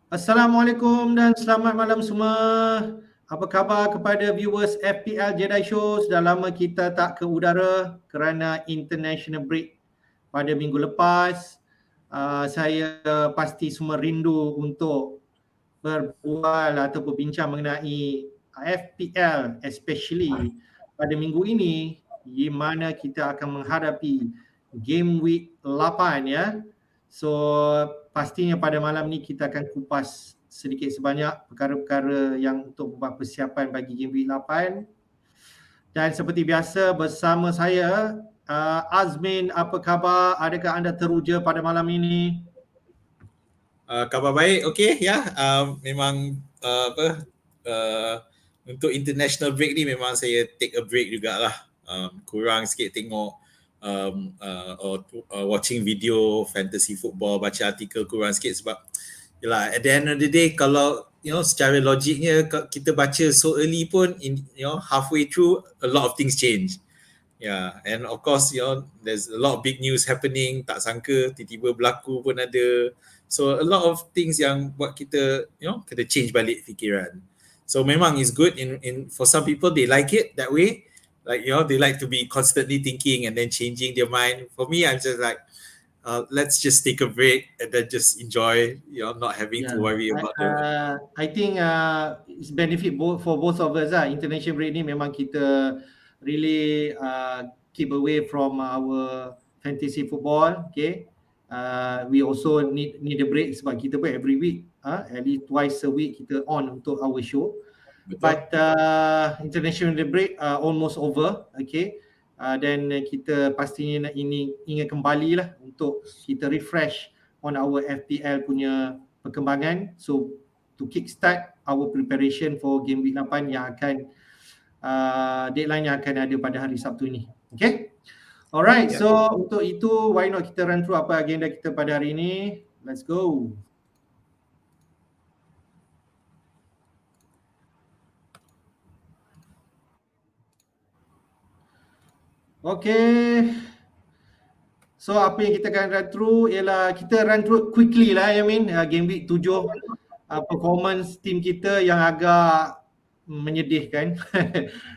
Assalamualaikum dan selamat malam semua. Apa khabar kepada viewers FPL Jedi Show? Sudah lama kita tak ke udara kerana international break pada minggu lepas. Saya pasti semua rindu untuk berbual atau berbincang mengenai FPL, especially pada minggu ini di mana kita akan menghadapi game week 8 ya. So pastinya pada malam ni kita akan kupas sedikit sebanyak perkara-perkara yang untuk membuat persiapan bagi game week 8. Dan seperti biasa bersama saya Azmin, apa khabar? Adakah anda teruja pada malam ini? Khabar baik, okey ya. Memang untuk international break ni memang saya take a break jugalah. Kurang sikit tengok watching video fantasy football, baca artikel kurang sikit sebab yalah, at the end of the day kalau secara logiknya kita baca so early pun halfway through a lot of things change. Yeah, and of course there's a lot of big news happening, tak sangka tiba-tiba berlaku pun ada. So a lot of things yang buat kita kena change balik fikiran. So memang is good in for some people, they like it that way. Like they like to be constantly thinking and then changing their mind. For me, I'm just like let's just take a break and then just enjoy, not having to worry about I think it's benefit for both of us lah. International break ni memang kita really keep away from our fantasy football, okay. We also need a break sebab kita pun every week at least twice a week kita on untuk our show. Betul. But international break almost over, okay. Dan kita pastinya ingin kembali lah untuk kita refresh on our FPL punya perkembangan. So to kickstart our preparation for game week 8 yang akan deadline yang akan ada pada hari Sabtu ini. Okay. Alright, so untuk itu why not kita run through apa agenda kita pada hari ini. Let's go. Okay. So apa yang kita akan run through ialah kita run through quickly lah game week 7 performance team kita yang agak menyedihkan.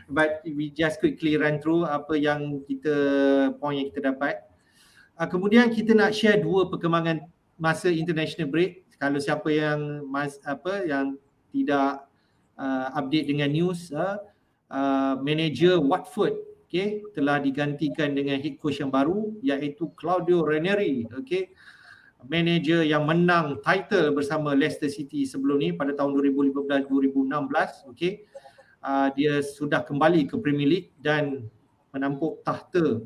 But we just quickly run through apa yang point yang kita dapat. Kemudian kita nak share dua perkembangan masa international break. Kalau siapa yang yang tidak update dengan news, manager Watford telah digantikan dengan head coach yang baru iaitu Ranieri, manager yang menang title bersama Leicester City sebelum ni pada tahun 2015-2016, dia sudah kembali ke Premier League dan menampuk tahta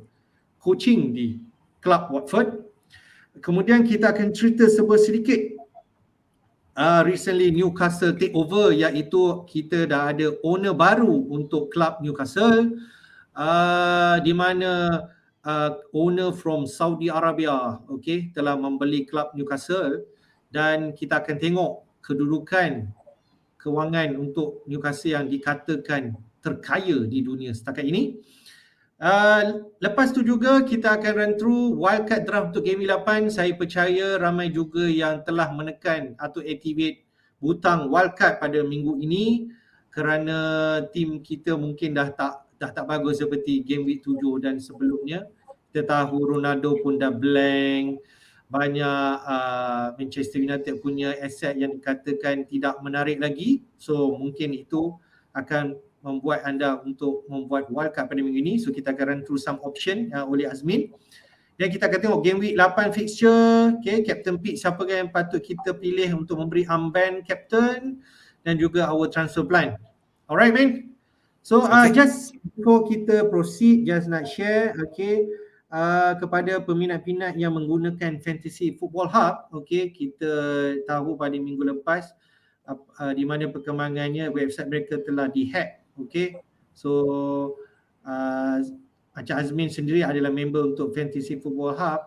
coaching di klub Watford. Kemudian kita akan cerita sedikit recently Newcastle take over, iaitu kita dah ada owner baru untuk klub Newcastle, di mana owner from Saudi Arabia telah membeli klub Newcastle, dan kita akan tengok kedudukan kewangan untuk Newcastle yang dikatakan terkaya di dunia setakat ini. Lepas tu juga kita akan run through wildcard draft untuk game 8. Saya percaya ramai juga yang telah menekan atau activate butang wildcard pada minggu ini kerana tim kita mungkin dah tak bagus seperti game week 7 dan sebelumnya. Kita tahu Ronaldo pun dah blank, banyak Manchester United punya aset yang dikatakan tidak menarik lagi. So mungkin itu akan membuat anda untuk membuat wildcard pada minggu ini. So kita akan run through some option oleh Azmin. Dan kita akan tengok game week 8 fixture, captain pick siapa yang patut kita pilih untuk memberi armband captain, dan juga our transfer plan. Alright man. So just before kita proceed, just nak share kepada peminat-peminat yang menggunakan Fantasy Football Hub, kita tahu pada minggu lepas di mana perkembangannya website mereka telah dihack. So Encik Azmin sendiri adalah member untuk Fantasy Football Hub.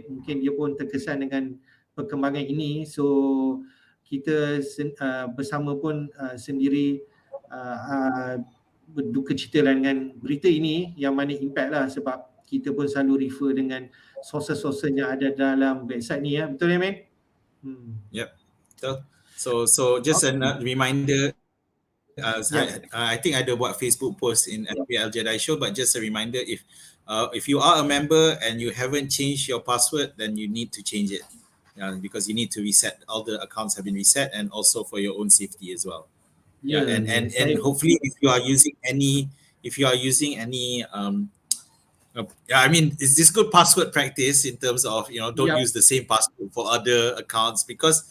Mungkin dia pun terkesan dengan perkembangan ini. So kita bersama pun sendiri berduka cita dengan berita ini yang mana impact lah, sebab kita pun selalu refer dengan sources-sources yang ada dalam website ni ya. Betul ya, Men? Yep. So just a reminder, I think I ada buat Facebook post in FPL Jedi Show, but just a reminder, if you are a member and you haven't changed your password, then you need to change it, because you need to reset. All the accounts have been reset, and also for your own safety as well. And hopefully if you are using any I mean, is this good password practice in terms of, don't use the same password for other accounts, because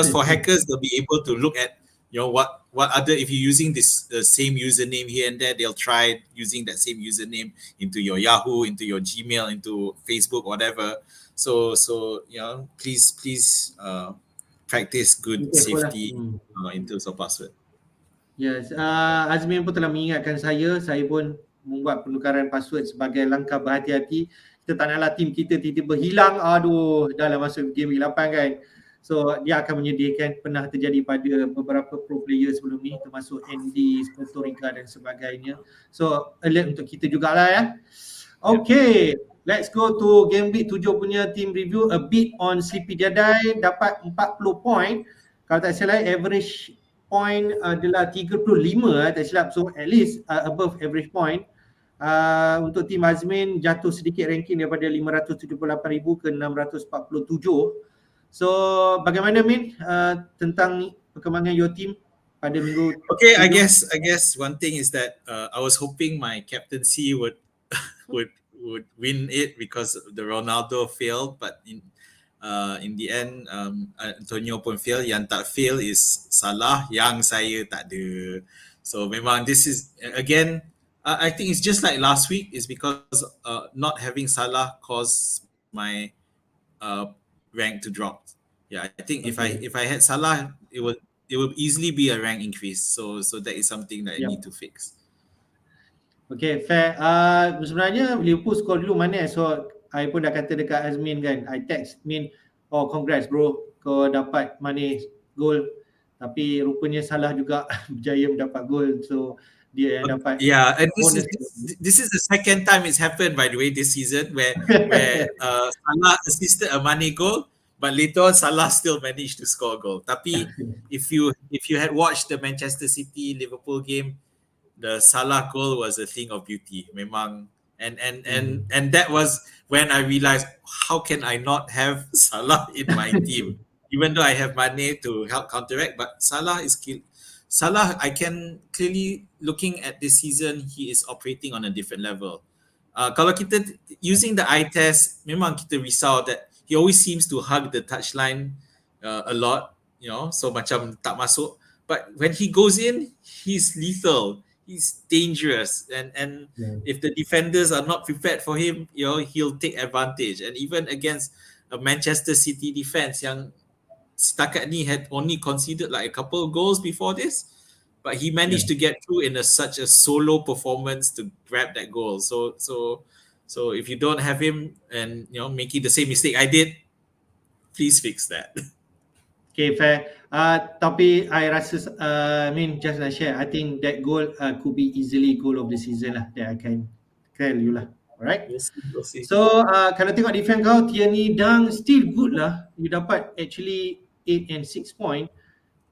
for hackers, they'll be able to look at, what other, if you're using the same username here and there, they'll try using that same username into your Yahoo, into your Gmail, into Facebook, whatever. So please practice good safety in terms of password. Yes, Azmin pun telah mengingatkan saya pun membuat penukaran password sebagai langkah berhati-hati. Kita tak naklah tim kita tiba-tiba hilang, dalam masuk game week 8 kan. So dia akan menyedihkan, pernah terjadi pada beberapa pro player sebelum ni, termasuk Andy, Puerto Rica dan sebagainya. So alert untuk kita jugalah ya. Okay, let's go to game week 7 punya team review. A bit on Sleepy Jedi, dapat 40 point. Kalau tak salah average point adalah 35 tak silap, so at least above average point. Untuk tim Azmin jatuh sedikit ranking daripada 578,000 ke 647. So bagaimana Min tentang perkembangan your team pada minggu? Okay, I guess one thing is that I was hoping my captaincy would win it because the Ronaldo failed, but in the end Antonio pun fail. Yang tak fail is Salah, yang saya tak ada. So memang this is again, I think it's just like last week, is because not having Salah caused my rank to drop. Yeah, I think if I had Salah, it would easily be a rank increase. So that is something that I need to fix. Okay, fair. Sebenarnya Liverpool score dulu manis, so I pun dah kata dekat Azmin kan, I text Min, congrats bro, kau dapat manis gol, tapi rupanya Salah juga berjaya mendapat gol, so dia yang dapat. Yeah, and this is the second time it's happened, by the way, this season where Salah assisted a Mane goal, but later on Salah still managed to score a goal. Tapi if you had watched the Manchester City Liverpool game, the Salah goal was a thing of beauty. Memang, and that was when I realized, how can I not have Salah in my team, even though I have Mane to help counteract, but Salah, I can clearly, looking at this season, he is operating on a different level. Kalau kita using the eye test, memang kita risau that he always seems to hug the touchline a lot, so macam tak masuk. But when he goes in, he's lethal. He's dangerous, and if the defenders are not prepared for him, he'll take advantage. And even against a Manchester City defense yang setakat ni had only conceded like a couple of goals before this, but he managed to get through in such a solo performance to grab that goal. So if you don't have him and making the same mistake I did, please fix that. Okay, fair. Tapi I rasa, just nak share, I think that goal could be easily goal of the season lah, that I can tell you lah. Alright? We'll see. So, kalau tengok defense kau, Tierney Dang still good lah. You dapat actually 8 and 6 point.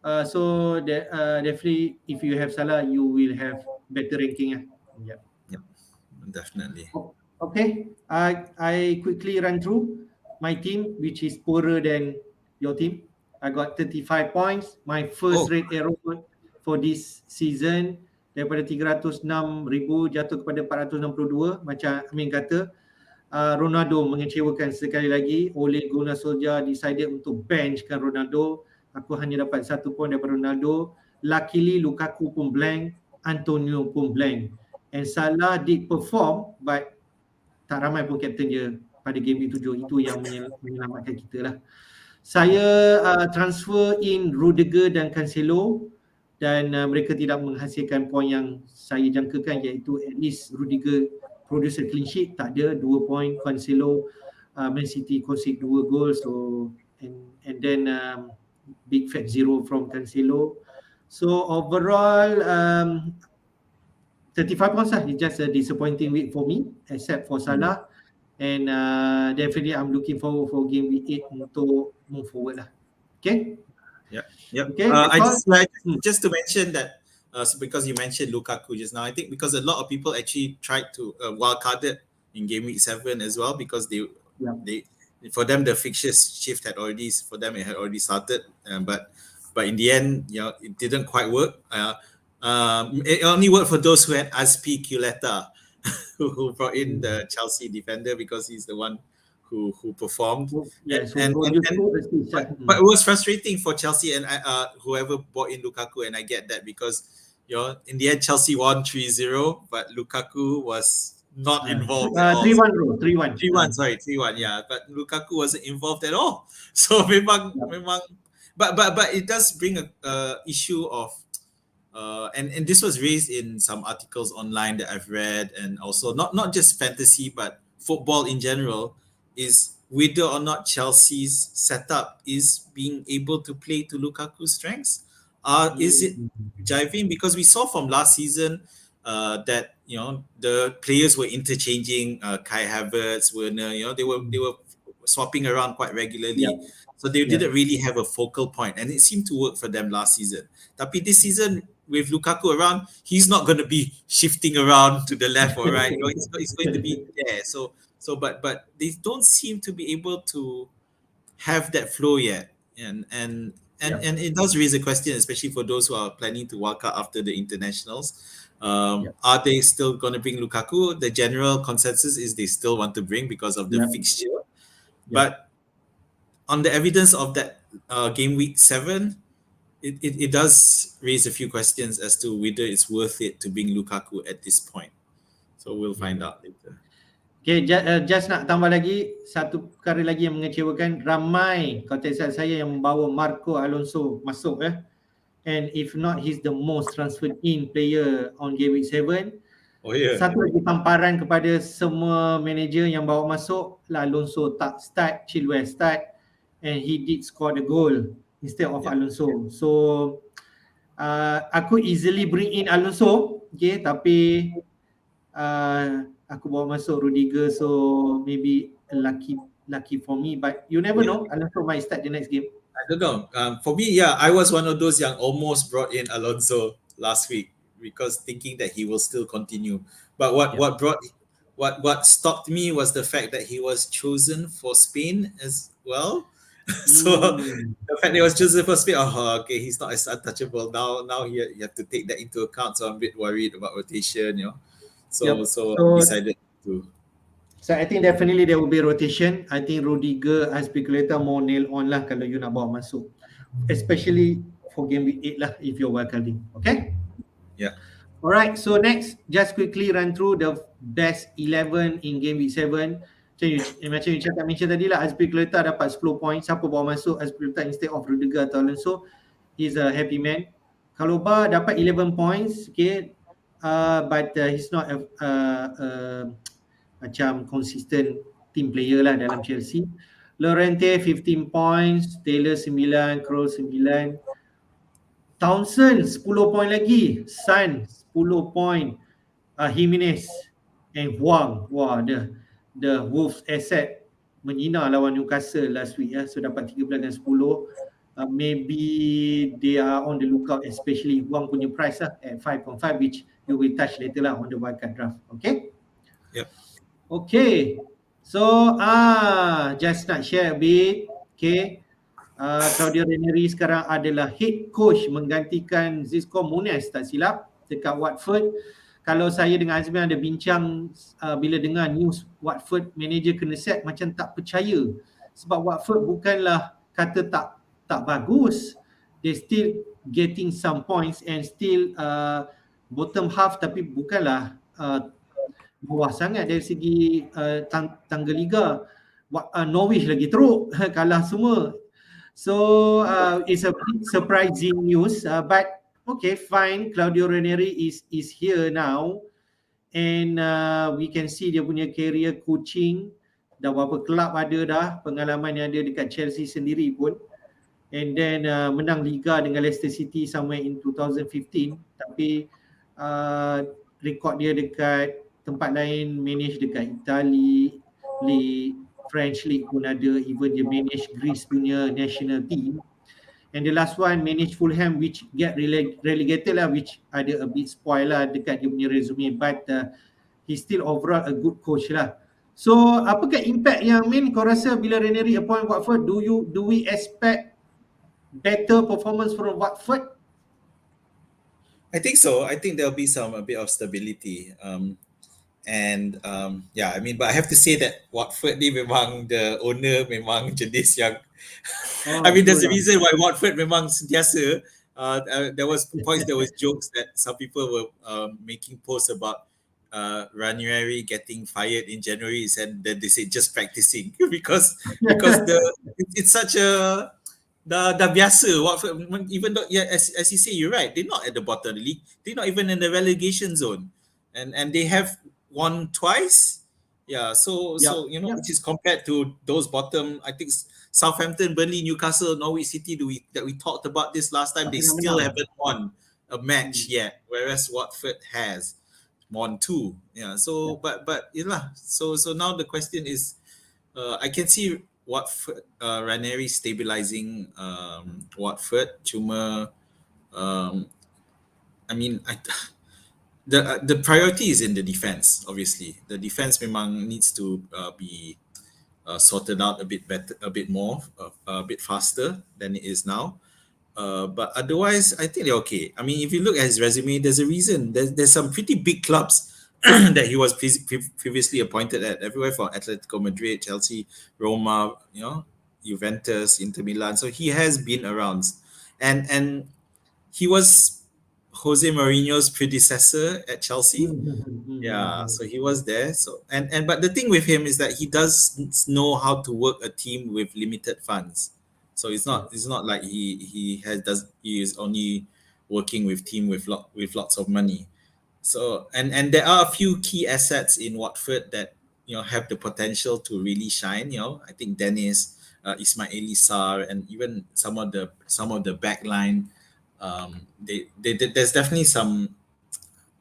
So, definitely if you have Salah, you will have better ranking lah. Yep, definitely. Okay, I quickly run through my team, which is poorer than your team. I got 35 points. My first rate error for this season, daripada 306,000 jatuh kepada 462. Macam Amin kata, Ronaldo mengecewakan sekali lagi. Ole Gunnar Solskjaer decided untuk benchkan Ronaldo. Aku hanya dapat 1 point daripada Ronaldo. Luckily Lukaku pun blank, Antonio pun blank. And Salah did perform, but tak ramai pun captain je pada game week 7. Itu yang menyelamatkan kita lah. Saya transfer in Rudiger dan Cancelo, dan mereka tidak menghasilkan poin yang saya jangkakan, iaitu at least Rudiger produce a clean sheet, tak ada 2 point. Cancelo, Man City concede 2 gol, so and then big fat 0 from Cancelo. So overall 35 points lah. It's just a disappointing week for me, except for Salah. And definitely I'm looking forward for game week 8 untuk move forward lah. Okay? Yep. Okay, I that's just like just to mention that because you mentioned Lukaku just now, I think because a lot of people actually tried to wildcarded in game week 7 as well, because they for them the fixtures shift had already started, but in the end, it didn't quite work. It only worked for those who had Azpilicueta, who brought in the Chelsea defender, because he's the one who performed. But it was frustrating for Chelsea and whoever bought in Lukaku, and I get that, because in the end Chelsea won 3-0, but Lukaku was not involved at all. 3-1. 3-1, yeah, but Lukaku wasn't involved at all. So memang but it does bring a issue of and this was raised in some articles online that I've read, and also not just fantasy but football in general, is whether or not Chelsea's setup is being able to play to Lukaku's strengths. Is it jiving? Because we saw from last season that the players were interchanging, Kai Havertz, Werner, they were swapping around quite regularly. So they didn't really have a focal point, and it seemed to work for them last season. Tapi this season, with Lukaku around, he's not going to be shifting around to the left or right. He's going to be there. But they don't seem to be able to have that flow yet, and it does raise a question, especially for those who are planning to wildcard after the internationals. Are they still going to bring Lukaku? The general consensus is they still want to bring because of the fixture, but on the evidence of that game week 7, it does raise a few questions as to whether it's worth it to bring Lukaku at this point. So we'll find out later. Okay, just nak tambah lagi satu perkara lagi yang mengecewakan. Ramai kontestan saya yang membawa Marco Alonso masuk and if not, he's the most transferred in player on game week 7. Satu lagi tamparan kepada semua manager yang bawa masuk lah, Alonso tak start, Chilwell start, and he did score the goal instead of Alonso. So aku easily bring in Alonso, okay, tapi aku bawa masuk Rudiger, so maybe lucky for me, but you never know, Alonso might start the next game. I don't know. For me, I was one of those yang almost brought in Alonso last week because thinking that he will still continue. But what stopped me was the fact that he was chosen for Spain as well. So the fact that he was chosen for Spain, okay, he's not as untouchable. Now you have to take that into account. So I'm a bit worried about rotation, So I decided to. So I think definitely there will be rotation. I think Rudiger, Azpilicueta more nail on lah kalau you nak bawa masuk, especially for game week 8 lah if you're wildcarding. Okay? Yeah. Alright, so next, just quickly run through the best 11 in game week 7. Macam you cakap mention tadi lah, Azpilicueta dapat 10 points. Siapa bawa masuk Azpilicueta instead of Rudiger atau Alonso, he's a happy man. Kaloba dapat 11 points, okay, but he's not macam consistent team player lah dalam Chelsea. Llorente 15 points, Taylor 9, Kroos 9, Townsend 10 point lagi, Son 10 point, Jimenez and Huang. Wah, the Wolves asset menyina lawan Newcastle last week, so dapat 13 dan 10. Maybe they are on the lookout, especially Huang punya price at 5.5, which you will touch later lah on the wildcard draft. Okay? Yep. Okay, so just nak share a bit. Okay, Claudio Ranieri sekarang adalah head coach menggantikan Xisco Muniz tak silap dekat Watford. Kalau saya dengan Azmi ada bincang bila dengar news Watford manager kena sack, macam tak percaya, sebab Watford bukanlah kata tak bagus, they still getting some points and still bottom half, tapi bukanlah bawah sangat dari segi tangga liga. Norwich lagi teruk, kalah semua. So it's a bit surprising news, but okay, fine. Claudio Ranieri is here now, and we can see dia punya career coaching, dah berapa kelab ada dah, pengalaman yang ada dekat Chelsea sendiri pun, and then menang Liga dengan Leicester City somewhere in 2015. Tapi rekod dia dekat tempat lain, manage dekat Itali, League, French League pun ada, even dia manage Greece punya national team. And the last one manage Fulham, which get relegated lah, which ada a bit spoil lah dekat dia punya resume, but he's still overall a good coach lah. So apakah impact yang main kau rasa bila Ranieri appoint Watford? Do we expect better performance from Watford? I think so. I think there'll be a bit of stability. Yeah, I mean, but I have to say that Watford ni memang the owner memang jenis yang I mean, there's a reason why Watford memang sentiasa. There was jokes that some people were making posts about Ranieri getting fired in January, and then they say just practicing because it's such a dah biasa. Watford, even though as you say, you're right, they're not at the bottom of the league, they're not even in the relegation zone, and they have won twice. Yeah, so which is compared to those bottom, I think Southampton, Burnley, Newcastle, Norwich City that we talked about this last time, they still haven't won a match yet, whereas Watford has won 2. Yeah, so but so now the question is, I can see Watford, Ranieri stabilizing Watford. Cuma, I mean, the priority is in the defense. Obviously, the defense memang needs to be sorted out a bit better, a bit more, a bit faster than it is now. But otherwise, I think they're okay. I mean, if you look at his resume, there's a reason. There's some pretty big clubs that he was previously appointed at, everywhere from Atletico Madrid, Chelsea, Roma, Juventus, Inter Milan. So he has been around, and he was Jose Mourinho's predecessor at Chelsea. Yeah, so he was there. So and but the thing with him is that he does know how to work a team with limited funds. So it's not like he is only working with team with lots of money. So and there are a few key assets in Watford that have the potential to really shine. I think Dennis, Ismaili Sarr, and even some of the back line. There's definitely some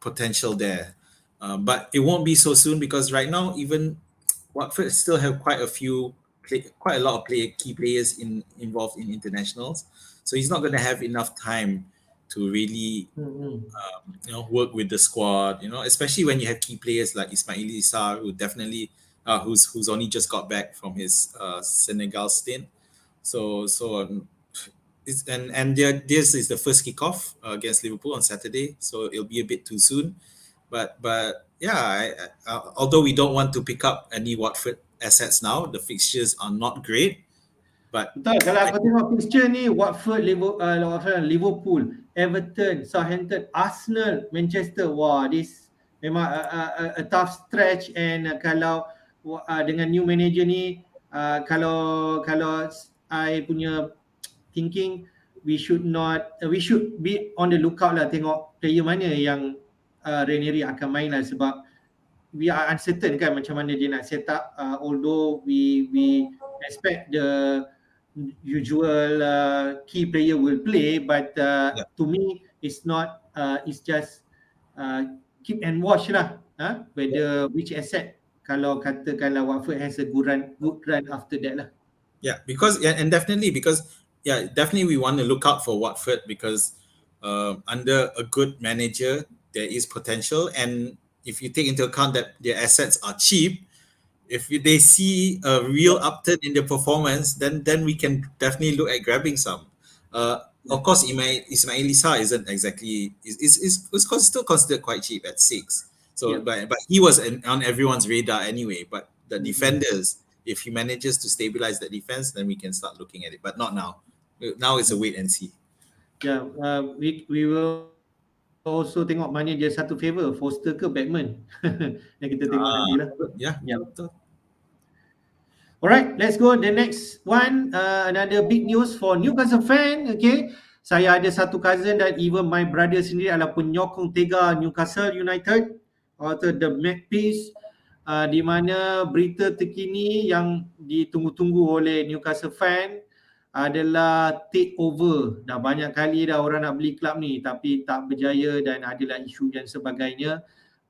potential there, but it won't be so soon because right now even Watford still have quite a lot of key players involved in internationals, so he's not going to have enough time to really work with the squad, especially when you have key players like Ismaili Sarr, who definitely who's only just got back from his Senegal stint. So this is the first kickoff against Liverpool on Saturday, so it'll be a bit too soon. But yeah, although we don't want to pick up any Watford assets now, the fixtures are not great. But betul, kalau aku tengok fixture ni, Watford, Liverpool, Everton, Southampton, Arsenal, Manchester, this memang a tough stretch. And kalau dengan new manager ni, kalau I punya thinking, we should be on the lookout lah, tengok player mana yang Ranieri akan main lah, sebab we are uncertain kan macam mana dia nak set up, although we expect the usual key player will play, but to me it's not, it's just keep and watch lah, whether which asset, kalau katakanlah Watford has a good run after that lah. Yeah, definitely we want to look out for Watford because under a good manager there is potential, and if you take into account that their assets are cheap, if they see a real upturn in their performance, then we can definitely look at grabbing some. Of course, Ismaili Sarr isn't exactly is still considered quite cheap at 6. So, but he was on everyone's radar anyway. But the defenders, if he manages to stabilize the defense, then we can start looking at it. But not now. Now it's a wait and see. Yeah, we will also tengok mana dia satu favor, Foster ke Batman. Yang kita tengok nanti lah. Yeah. Betul. Alright, let's go the next one. Another big news for Newcastle fan. Okay, saya ada satu cousin dan even my brother sendiri adalah penyokong tega Newcastle United atau The Magpies, di mana berita terkini yang ditunggu-tunggu oleh Newcastle fan adalah take over. Dah banyak kali dah orang nak beli klub ni tapi tak berjaya dan adalah isu dan sebagainya.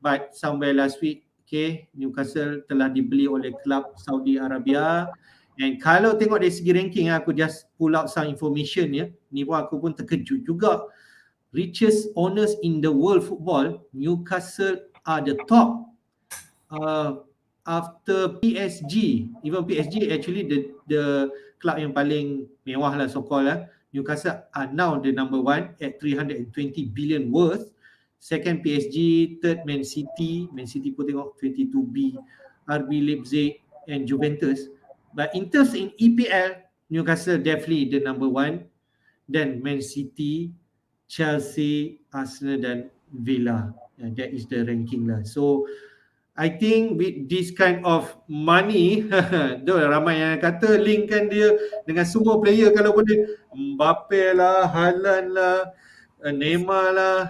but somewhere last week, okay, Newcastle telah dibeli oleh klub Saudi Arabia. And kalau tengok dari segi ranking, aku just pull out some information ya. Ni pun aku pun terkejut juga. Richest owners in the world football, Newcastle are the top after PSG. Even PSG actually the club yang paling mewah lah so-called lah. Newcastle are now the number one at 320 billion worth. Second PSG, third Man City. Man City pun tengok 22B, RB Leipzig and Juventus. But in terms in EPL, Newcastle definitely the number one. Then Man City, Chelsea, Arsenal dan Villa. That is the ranking lah. So I think with this kind of money, ramai yang kata linkkan dia dengan semua player kalau boleh. Mbappe lah, Haaland lah, Neymar lah,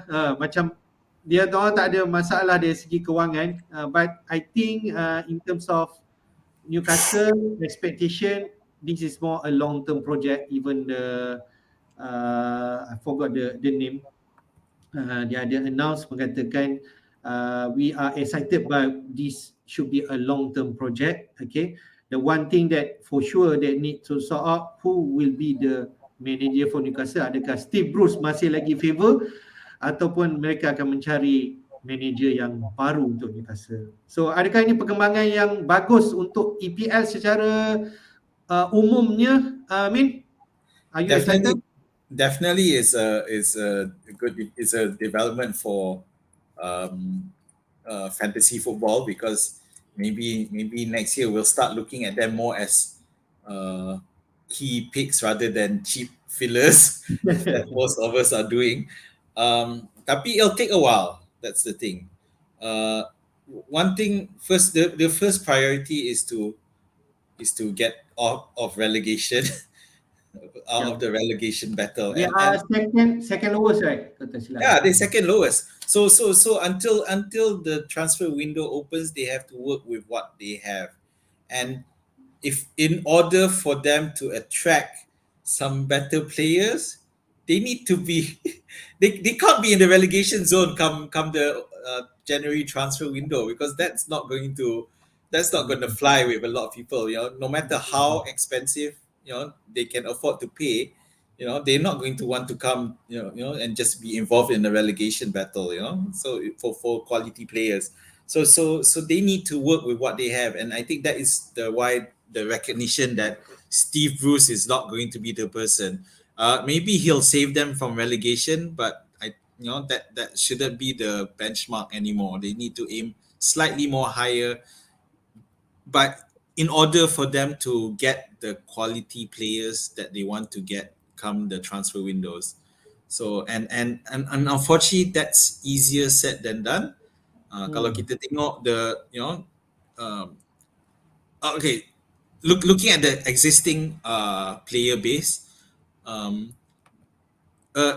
macam dia orang tak ada masalah dari segi kewangan. But I think in terms of Newcastle expectation, this is more a long-term project. Even the I forgot the name. Dia ada announce mengatakan we are excited by this should be a long-term project. Okay, the one thing that for sure that need to sort out who will be the manager for Newcastle. Adakah Steve Bruce masih lagi favor ataupun mereka akan mencari manager yang baru untuk Newcastle. So adakah ini perkembangan yang bagus untuk EPL secara umumnya, Min? Are you excited? Definitely is a good development for fantasy football, because maybe next year we'll start looking at them more as key picks rather than cheap fillers that most of us are doing. Tapi it'll take a while. That's the thing. One thing first, the first priority is to get off of relegation. Out of the relegation battle. They are second lowest, right? Yeah, they're second lowest. So until the transfer window opens, they have to work with what they have. And if in order for them to attract some better players, they need to be they can't be in the relegation zone come the January transfer window, because that's not going to fly with a lot of people. No matter how expensive they can afford to pay, they're not going to want to come and just be involved in the relegation battle. So for quality players, so they need to work with what they have. And I think that is the recognition that Steve Bruce is not going to be the person. Maybe he'll save them from relegation, but that shouldn't be the benchmark anymore. They need to aim slightly more higher, but in order for them to get the quality players that they want to get come the transfer windows. So and unfortunately that's easier said than done. Kalau kita tengok okay, looking at the existing player base,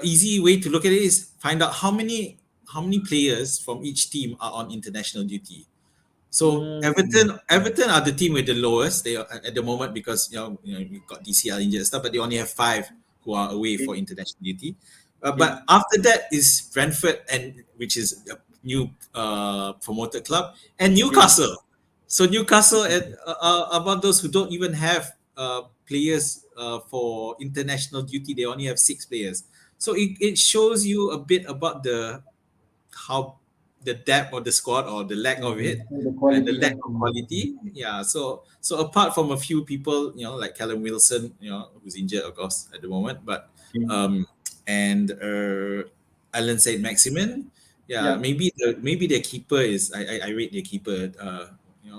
easy way to look at it is find out how many players from each team are on international duty. So Everton are the team with the lowest. They are at the moment, because you've got DCL injured and stuff, but they only have 5 who are away for international duty. But after that is Brentford, and which is a new promoted club, and Newcastle. So Newcastle are about those who don't even have players for international duty. They only have 6 players. So it shows you a bit about how the depth of the squad, or the lack of it, and the lack of quality. Yeah. So apart from a few people, like Callum Wilson, who's injured, of course, at the moment, but and Alan Saint-Maximin. Maybe their keeper is I rate their keeper.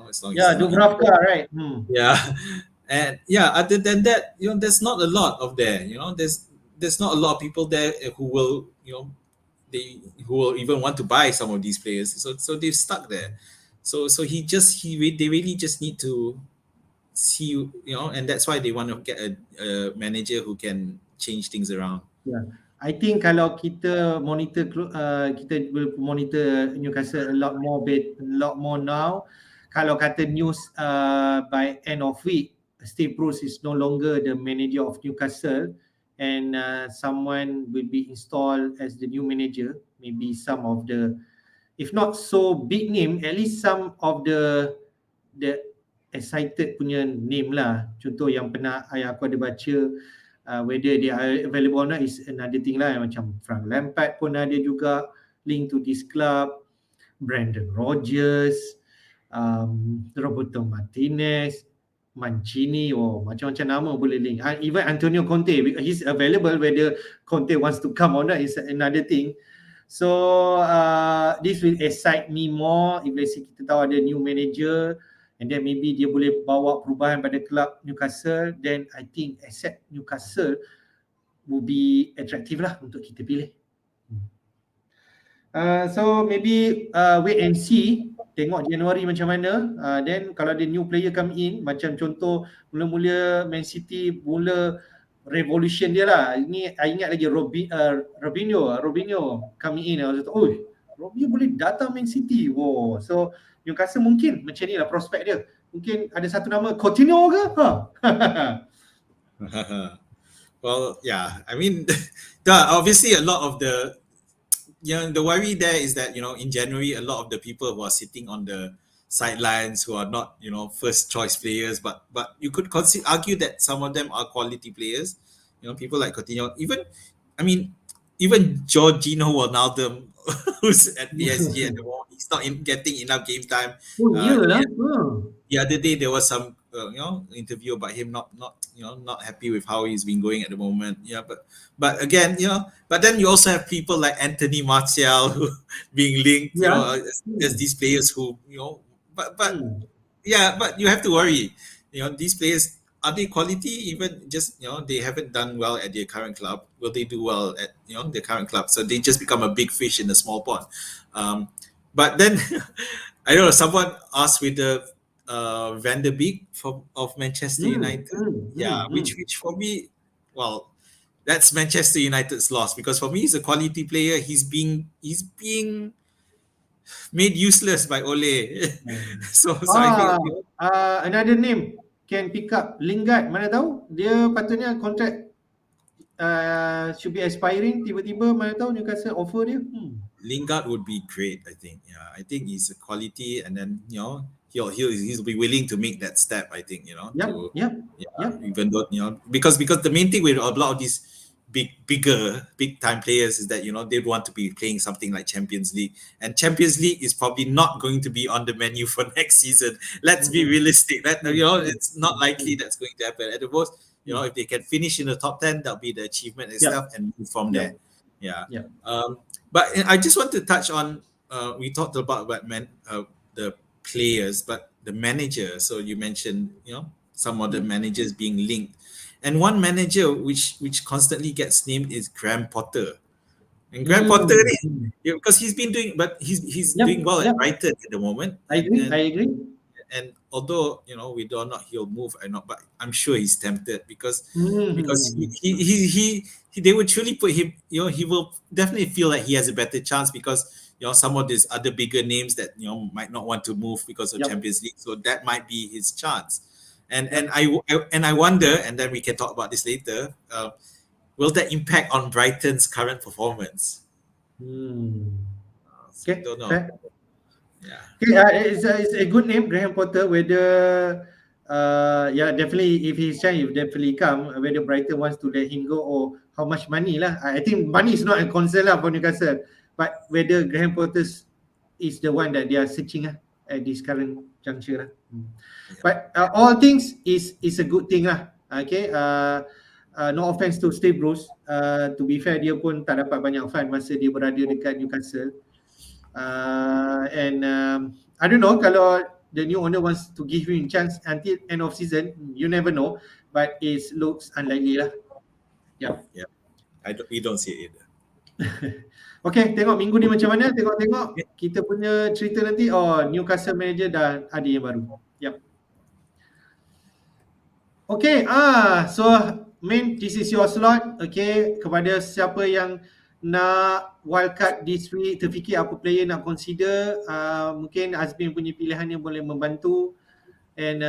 As long as Dubravka, right? Yeah. And other than that, there's not a lot of there. There's not a lot of people there who will who will even want to buy some of these players. So they've stuck there. So they really just need to see, and that's why they want to get a manager who can change things around. Yeah. I think kalau kita monitor Newcastle a lot more now. Kalau kata news by end of week, Steve Bruce is no longer the manager of Newcastle, and someone will be installed as the new manager. Maybe some of the if not so big name, at least some of the excited punya name lah. Contoh yang yang aku ada baca, whether they are available or not is another thing lah. Macam Frank Lampard pun ada juga link to this club, Brendan Rodgers, Roberto Martinez, Mancini, macam-macam nama boleh link. Even Antonio Conte, he's available, whether Conte wants to come or not is another thing. So this will excite me more if let's say kita tahu ada new manager and then maybe dia boleh bawa perubahan pada club Newcastle, then I think asset Newcastle will be attractive lah untuk kita pilih. So maybe wait and see, tengok Januari macam mana. Then kalau ada new player come in, macam contoh mula-mula Man City mula revolution dia lah. Ini I ingat lagi Robinho coming in. I was like, Robinho boleh datang Man City. Wow. So Newcastle mungkin macam ni lah prospek dia. Mungkin ada satu nama Coutinho ke? Well, yeah. I mean, obviously a lot of the worry there is that, in January, a lot of the people who are sitting on the sidelines who are not, first choice players, but you could argue that some of them are quality players. People like Coutinho, even Jorginho Wijnaldum, who's at PSG at the moment, he's not getting enough game time. The other day there was some interview about him not happy with how he's been going at the moment. Yeah, but again, but then you also have people like Anthony Martial who being linked, as these players who, but you have to worry. These players, are they quality? Even just they haven't done well at their current club. Will they do well at their current club? So they just become a big fish in a small pond. But then I don't know. Someone asked with the Van der Beek of Manchester United. Which for me, well, that's Manchester United's loss, because for me he's a quality player. He's being made useless by Ole. so I think another name can pick up, Lingard. Mana tahu dia patutnya contract should be expiring, tiba-tiba mana tahu Newcastle offer dia. Lingard would be great, I think. Yeah, I think he's a quality, and then he'll be willing to make that step, I think. Even though because the main thing with a lot of these big time players is that they want to be playing something like Champions League, and Champions League is probably not going to be on the menu for next season. Let's be realistic. That it's not likely that's going to happen. At the most, if they can finish in the top 10, that'll be the achievement and stuff, and move from there. But I just want to touch on, we talked about the players, but the manager. So you mentioned some of the managers being linked. And one manager which constantly gets named is Graham Potter. And Graham Potter, because he's been doing, but he's doing well at Brighton at the moment. I agree. And although we don't know he'll move or not, but I'm sure he's tempted because he they would truly put him. He will definitely feel like he has a better chance because some of these other bigger names that might not want to move because of Champions League. So that might be his chance. And I wonder, and then we can talk about this later. Will that impact on Brighton's current performance? Okay, don't know. Fair. It's a good name, Graham Potter. Whether definitely if he's chance, he'll definitely come. Whether Brighton wants to let him go or how much money lah. I think money is not a concern lah for Newcastle. But whether Graham Potter is the one that they are searching at this current juncture lah. But all things is a good thing lah. Okay. No offense to Steve Bruce. To be fair, dia pun tak dapat banyak fun masa dia berada dekat Newcastle. And I don't know kalau the new owner wants to give him a chance until end of season, you never know, but it looks unlikely lah. We don't see it either. Okay, tengok minggu ni macam mana, tengok kita punya cerita nanti. Newcastle manager dah ada yang baru. Okay, so main, this is your slot. Okay, kepada siapa yang nak wildcard this week, terfikir apa player nak consider, mungkin Azmin punya pilihan yang boleh membantu. And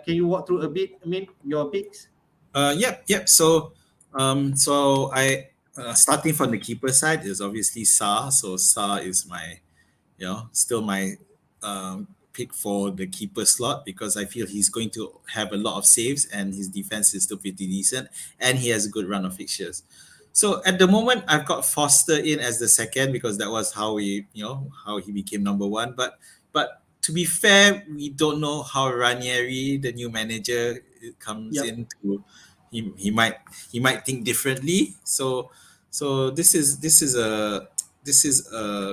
can you walk through a bit, your picks? Yep. So I starting from the keeper side is obviously Sa. So Sa is my still my pick for the keeper slot, because I feel he's going to have a lot of saves and his defense is still pretty decent and he has a good run of fixtures. So at the moment, I've got Foster in as the second because that was how he became number one. But to be fair, we don't know how Ranieri, the new manager, comes Yep. into. He might think differently. So this is a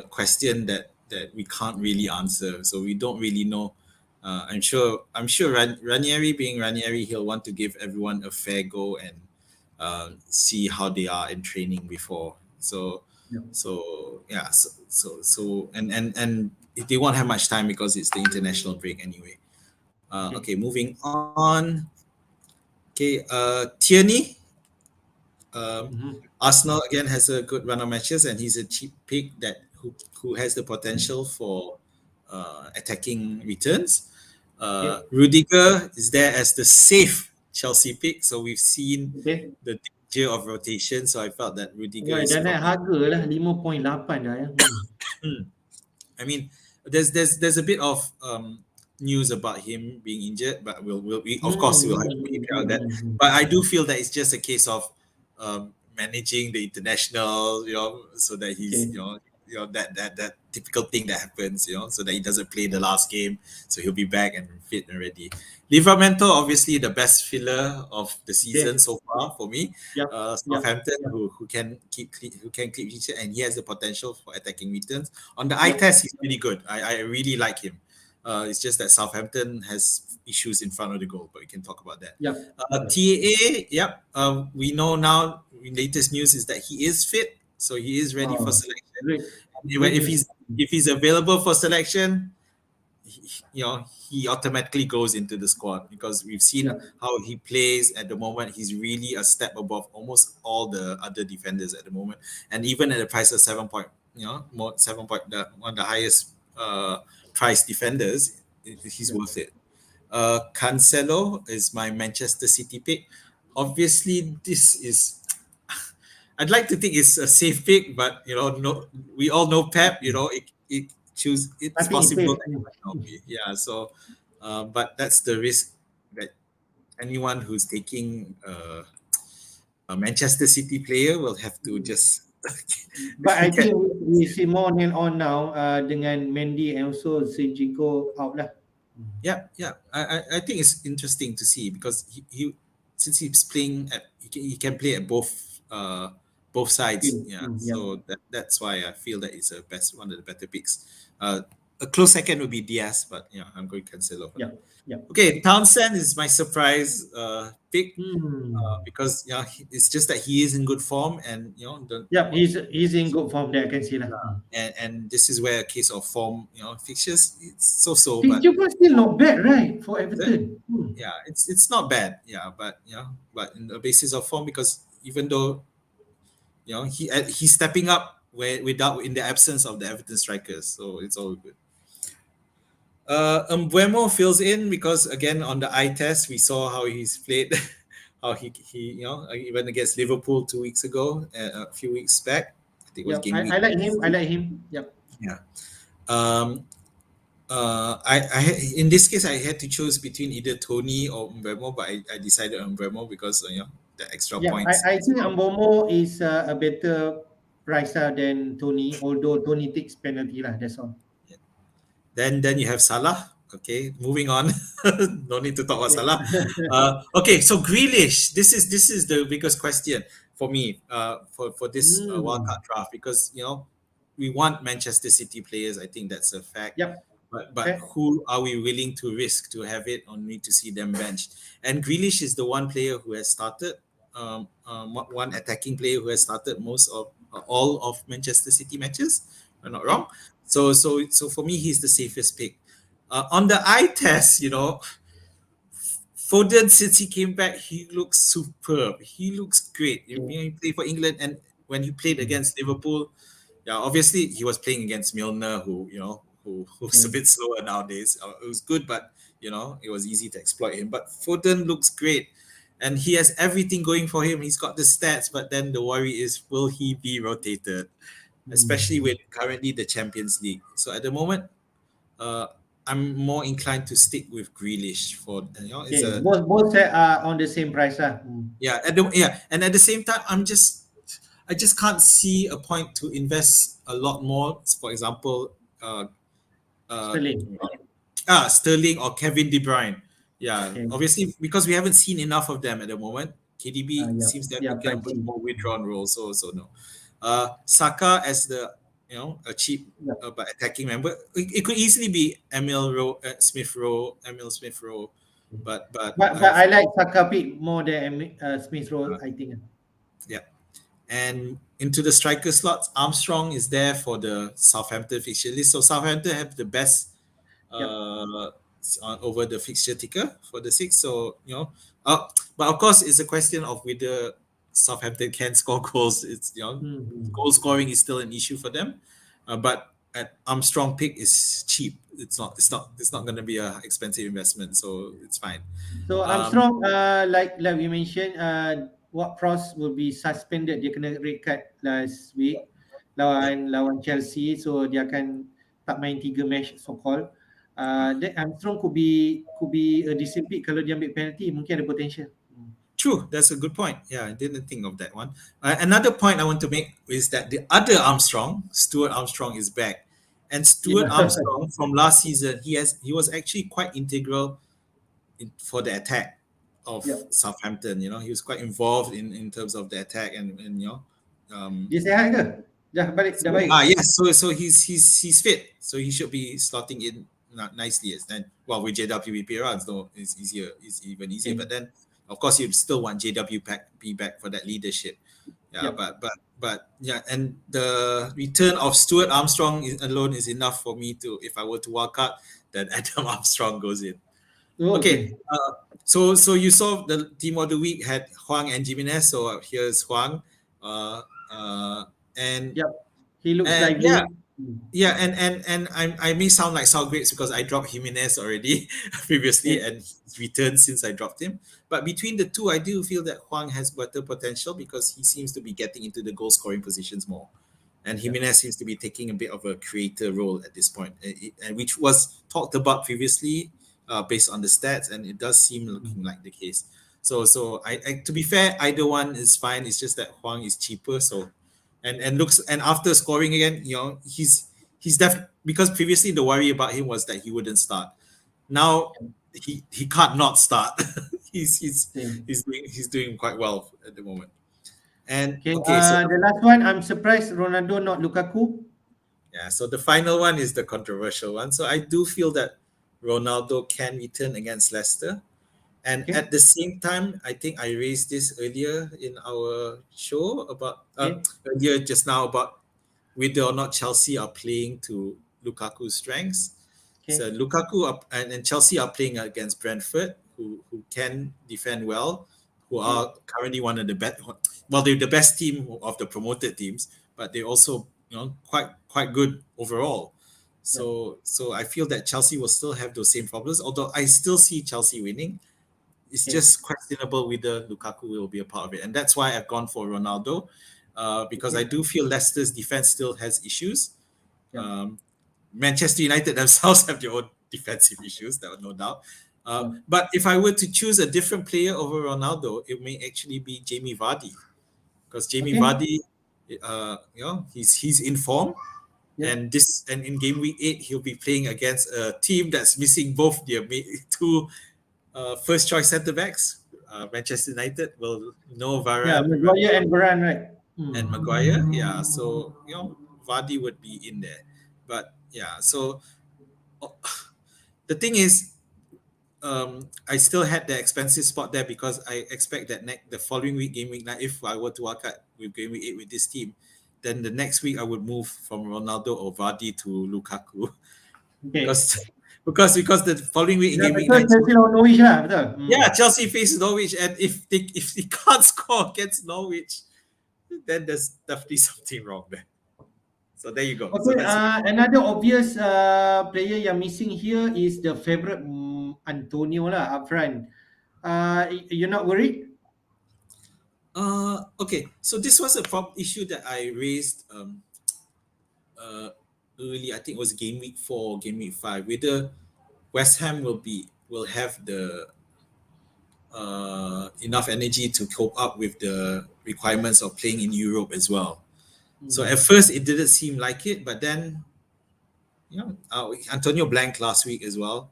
question that we can't really answer. So we don't really know. I'm sure Ranieri, being Ranieri, he'll want to give everyone a fair go and see how they are in training before. So Yep. yeah. And they won't have much time because it's the international break anyway. Okay, moving on. Okay, Tierney. Arsenal again has a good run of matches, and he's a cheap pick who has the potential for attacking returns. Rudiger is there as the safe Chelsea pick, so we've seen Okay. the danger of rotation. So I felt that Rudiger Wah, is dah naik probably. harga lah 5.8 dah ya. I mean, there's a bit of news about him being injured, but of course we'll have to keep out that. But I do feel that it's just a case of managing the international, so that he's, that typical thing that happens, so that he doesn't play the last game, so he'll be back and fit and ready. Livramento, obviously the best filler of the season so far for me. Yep. Southampton, who can keep each, and he has the potential for attacking returns. On the eye test, he's really good. I really like him. It's just that Southampton has issues in front of the goal, but we can talk about that. TAA, we know now. Latest news is that he is fit, so he is ready for selection. Great. If he's available for selection, he automatically goes into the squad because we've seen how he plays at the moment. He's really a step above almost all the other defenders at the moment, and even at the price of 7 point, one of the highest price defenders, he's worth it. Cancelo is my Manchester City pick. Obviously, this is. I'd like to think it's a safe pick, but we all know Pep. It's possible that it might not be. Yeah. So, but that's the risk that anyone who's taking a Manchester City player will have to just. But I think we see more nail on now dengan Mendy and also Zinchenko out lah. Yeah. I think it's interesting to see because he since he's playing he can play at both sides. So that's why I feel that it's one of the better picks. A close second would be Diaz, but I'm going Cancelo. Okay, Townsend is my surprise pick because it's just that he is in good form, and he's in good form there. I can see that. And this is where a case of form, fixtures, it's so. But still not bad, right, for Everton. Yeah, it's not bad. But in the basis of form, because even though he's stepping up in the absence of the Everton strikers, so it's all good. Mbeumo fills in because again on the eye test we saw how he's played, how he even against Liverpool 2 weeks ago, a few weeks back. I think it was game week. I like him. Yep. Yeah. I in this case I had to choose between either Tony or Mbeumo, but I decided on Mbeumo because the extra points. I think Mbeumo is a better price than Tony, although Tony takes penalty lah. That's all. Then you have Salah. Okay, moving on. No need to talk about Salah. Okay, so Grealish. This is the biggest question for me for this wildcard draft, because we want Manchester City players. I think that's a fact. But who are we willing to risk to have it or need to see them benched? And Grealish is the one player who has started, one attacking player who has started most of all of Manchester City matches. If I'm not wrong. So for me, he's the safest pick. On the eye test, Foden, since he came back, he looks superb. He looks great. He played for England, and when he played against Liverpool, obviously he was playing against Milner, who's a bit slower nowadays. It was good, but it was easy to exploit him. But Foden looks great, and he has everything going for him. He's got the stats, but then the worry is, will he be rotated? especially with currently the Champions League. So at the moment, I'm more inclined to stick with Grealish for it's Okay, a both set are on the same price lah. and at the same time, I just can't see a point to invest a lot more. For example, uh, Sterling. Sterling or Kevin De Bruyne. Yeah, Okay. obviously because we haven't seen enough of them at the moment. KDB Yeah, seems that yeah, looking a bit pricey. more withdrawn role, so no. Saka as the a cheap Yeah. but attacking member. It could easily be Smith Rowe, Emil Smith Rowe, but But I like Saka pick more than Smith Rowe, I think. yeah. And into the striker slots, Armstrong is there for the Southampton fixture list. So Southampton have the best Yep. over the fixture ticker for the six. So but of course it's a question of whether Southampton can score goals. It's goal scoring is still an issue for them, but at Armstrong pick is cheap. It's not going to be a expensive investment, so it's fine. So Armstrong, like we mentioned, what Prost will be suspended. Dia kena red card last week lawan Chelsea, so dia akan tak main 3 match so called. That Armstrong could be a decent pick kalau dia ambil penalty, mungkin ada potential. True, that's a good point. Yeah, I didn't think of that one. Another point I want to make is that the other Armstrong, Stuart Armstrong, is back, and Stuart Armstrong from last season, he was actually quite integral for the attack of Southampton. He was quite involved in terms of the attack, and Dia sihat ke? Dah baik. Yes. So he's fit, so he should be slotting in nicely. And with JWP runs, no, it's easier. It's even easier. But then, of course, you still want JWP back for that leadership. Yeah. But yeah, and the return of Stuart Armstrong alone is enough for me to, if I were to wildcard, then Adam Armstrong goes in. Okay. So you saw the team of the week had Huang and Jimenez. So here's Huang. And he looks lively. And I may sound like Sal Grapes because I dropped Jimenez already previously and he's returned since I dropped him. But between the two, I do feel that Huang has better potential because he seems to be getting into the goal scoring positions more. And Jimenez seems to be taking a bit of a creator role at this point, and which was talked about previously based on the stats, and it does seem looking like the case. So I to be fair, either one is fine. It's just that Huang is cheaper, so and after scoring again, he's because previously the worry about him was that he wouldn't start. Now he can't not start. he's doing quite well at the moment. And so the last one, I'm surprised Ronaldo not Lukaku. Yeah, so the final one is the controversial one. So I do feel that Ronaldo can return against Leicester. And at the same time, I think I raised this earlier in our show about earlier just now about whether or not Chelsea are playing to Lukaku's strengths. So Lukaku and Chelsea are playing against Brentford, who can defend well, who are currently one of the best. Well, they're the best team of the promoted teams, but they're also quite good overall. So I feel that Chelsea will still have those same problems. Although I still see Chelsea winning, it's just questionable whether Lukaku will be a part of it, and that's why I've gone for Ronaldo, because I do feel Leicester's defense still has issues. Manchester United themselves have their own defensive issues, there are no doubt. But if I were to choose a different player over Ronaldo, it may actually be Jamie Vardy, because Jamie Vardy, he's in form, and in game week 8 he'll be playing against a team that's missing both their two first choice centre backs. Manchester United will know Varane. Maguire and Varane, right? And Maguire, so Vardy would be in there, but so the thing is, I still had the expensive spot there because I expect that the following week, game week 9, if I were to wildcard with game week 8 with this team, then the next week I would move from Ronaldo or Vardy to Lukaku, because the following week in game week 9, Chelsea faces Norwich, and if they can't score against Norwich, then there's definitely something wrong there. So there you go. Okay, another obvious player yang missing here is the favourite Antonio lah up front. You're not worried? Okay, so this was a issue that I raised early. I think it was game week 4, game week 5. Whether West Ham will have the enough energy to cope up with the requirements of playing in Europe as well. So at first it didn't seem like it, but then Antonio blanked last week as well.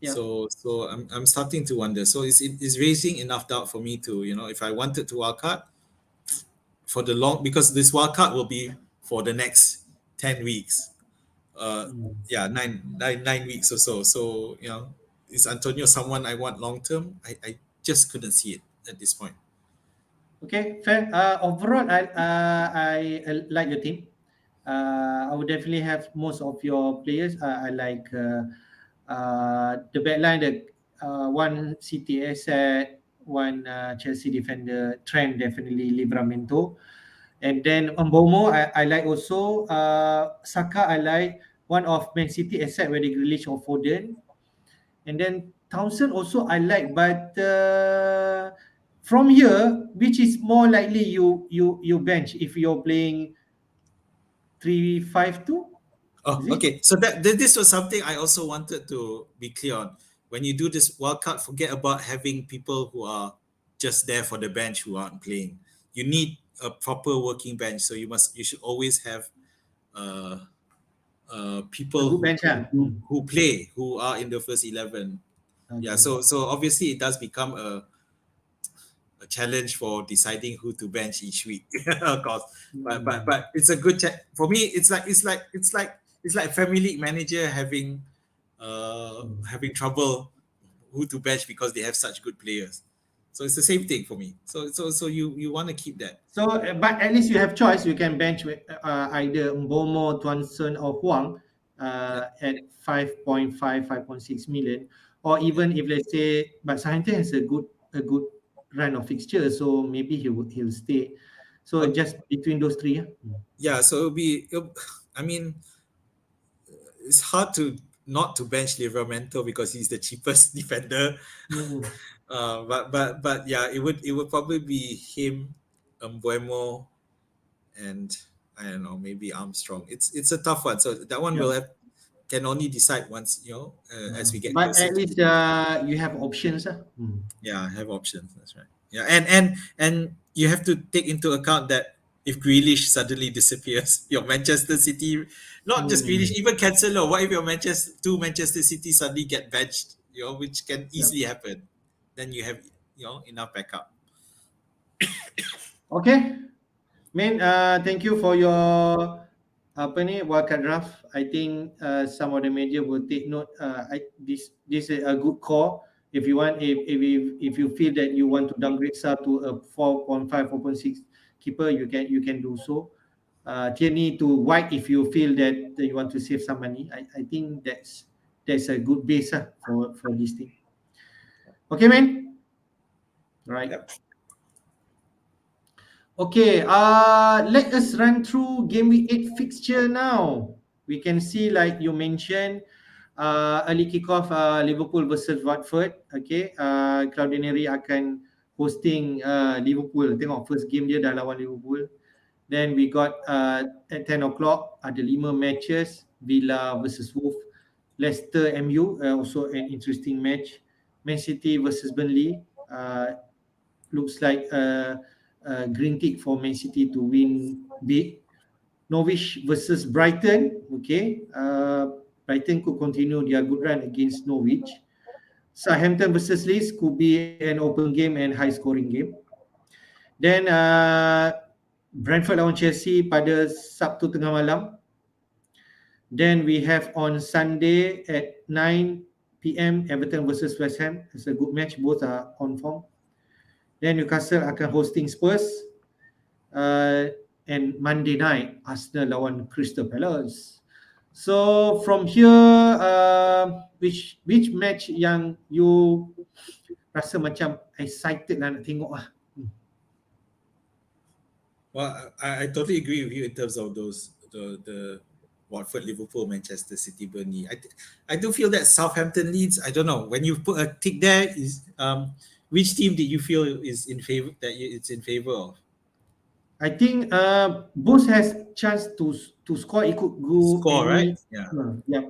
Yeah. So I'm starting to wonder. So it's raising enough doubt for me to, if I wanted to wildcard for the long, because this wildcard will be for the next 10 weeks. Nine weeks or so. So, is Antonio someone I want long term? I just couldn't see it at this point. Okay, fair. Overall, I like your team. I would definitely have most of your players. I like the backline, one City asset, one Chelsea defender, Trent definitely Livramento. And then Mbomo, I like also. Saka, I like one of Man City asset where they Grealish or Foden. And then Townsend also I like, but from here, which is more likely you bench if you're playing 3-5-2? Oh, Is it? okay. So this was something I also wanted to be clear on. When you do this wildcard, forget about having people who are just there for the bench who aren't playing. You need a proper working bench. So you should always have A people good bench, ah. who play, who are in the first 11. Yeah. Okay. So obviously it does become a challenge for deciding who to bench each week, of course. But it's a good check for me. It's like Family League manager having trouble who to bench because they have such good players. So it's the same thing for me. So you want to keep that. So, but at least you have choice. You can bench with either Mbomo, Tuanson, or Huang at 5.5, 5.6 million, or even if let's say, but Southampton has a good run of fixtures, so maybe he'll stay. So just between those three. Yeah. So I mean, it's hard to not to bench Livramento because he's the cheapest defender. But yeah, it would probably be him, Mbuemo, and I don't know, maybe Armstrong. It's a tough one. So that one can only decide once as we get But closer at to least it. you have options. Yeah, have options. That's right. Yeah, and you have to take into account that if Grealish suddenly disappears, your Manchester City, not just Grealish, even Cancelo. What if your Manchester City suddenly get benched? Which can easily happen. Then you have enough backup. Okay, man. Thank you for your wildcard draft. I think some of the media will take note. This is a good call. If you want, if you feel that you want to downgrade Sar to a 4.5, 4.6 keeper, you can do so. Tierney to White if you feel that you want to save some money. I think that's a good base for this thing. Okay, man. Right. Yep. Okay, let us run through game week 8 fixture now. We can see, like you mentioned, early kickoff Liverpool versus Watford. Okay, Ranieri akan hosting Liverpool. Tengok first game dia dah lawan Liverpool. Then we got at 10 o'clock ada 5 matches, Villa versus Wolves, Leicester MU, also an interesting match. Man City versus Burnley. Looks like green tick for Man City to win big. Norwich versus Brighton. Okay, Brighton could continue their good run against Norwich. Southampton versus Leeds could be an open game and high scoring game. Then Brentford lawan Chelsea pada Sabtu tengah malam. Then we have on Sunday at 9 p.m. Everton versus West Ham. It's a good match. Both are on form. Then Newcastle akan hosting Spurs. And Monday night Arsenal lawan Crystal Palace. So from here, which match yang you rasa macam excited lah nak tengok lah? Well, I totally agree with you in terms of the Watford, Liverpool, Manchester City, Burnley. I do feel that Southampton Leeds. I don't know, when you put a tick there, is which team did you feel is in favor it's in favor of? I think both has chance to score. It could go Score, right? any. Yeah. Yeah.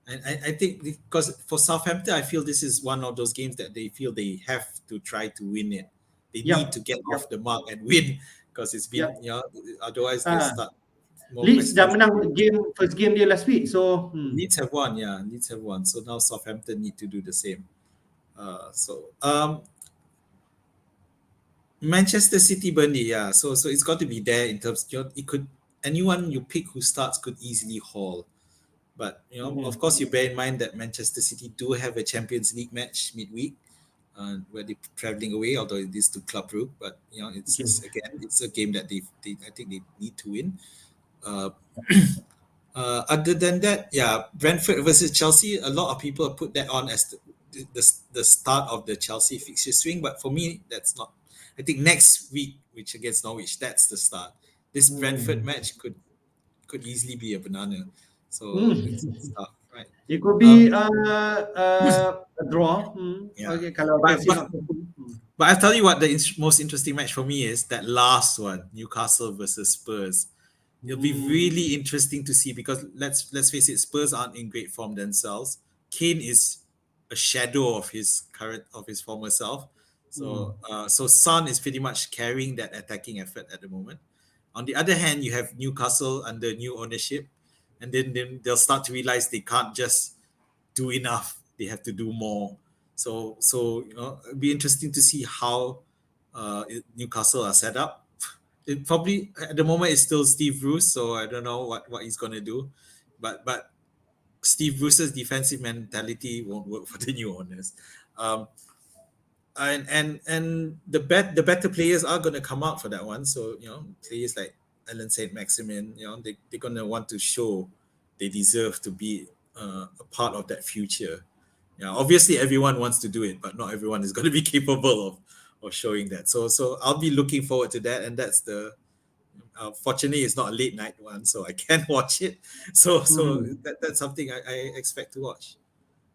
And I think because for Southampton, I feel this is one of those games that they feel they have to try to win it. They need to Yep. get Yep. off the mark and win because it's been, Yep. otherwise they'll Ah, start more Leeds dah questions. menang first game dia last week. So Leeds have won, yeah. Leeds have won. So now Southampton need to do the same. Manchester City Burnley, yeah. So it's got to be there in terms. It could anyone you pick who starts could easily haul. But of course, you bear in mind that Manchester City do have a Champions League match midweek, where they're traveling away. Although it is to Club Brugge, but it's okay. again it's a game that they I think they need to win. Uh, Other than that, yeah, Brentford versus Chelsea. A lot of people put that on as the start of the Chelsea fixture swing, but for me, that's not. I think next week, which against Norwich, that's the start. This Brentford match could easily be a banana. So it's tough, right? It could be Um, a draw. yeah, Okay, kalau but Chelsea but not perform. but I'll tell you what the most interesting match for me is that last one, Newcastle versus Spurs. It'll be really interesting to see because let's face it, Spurs aren't in great form themselves. Kane is a shadow of his former self. So Son is pretty much carrying that attacking effort at the moment. On the other hand, you have Newcastle under new ownership, and then they'll start to realize they can't just do enough. They have to do more. So it'll be interesting to see how Newcastle are set up. It probably at the moment it's still Steve Bruce, so I don't know what he's gonna do, but Steve Bruce's defensive mentality won't work for the new owners. Um, and the better players are gonna come out for that one. So players like Alan Saint Maximin, they're gonna want to show they deserve to be a part of that future. Yeah, obviously everyone wants to do it, but not everyone is going to be capable of showing that. So I'll be looking forward to that, and that's the fortunately it's not a late night one, so I can watch it. So that's something I expect to watch.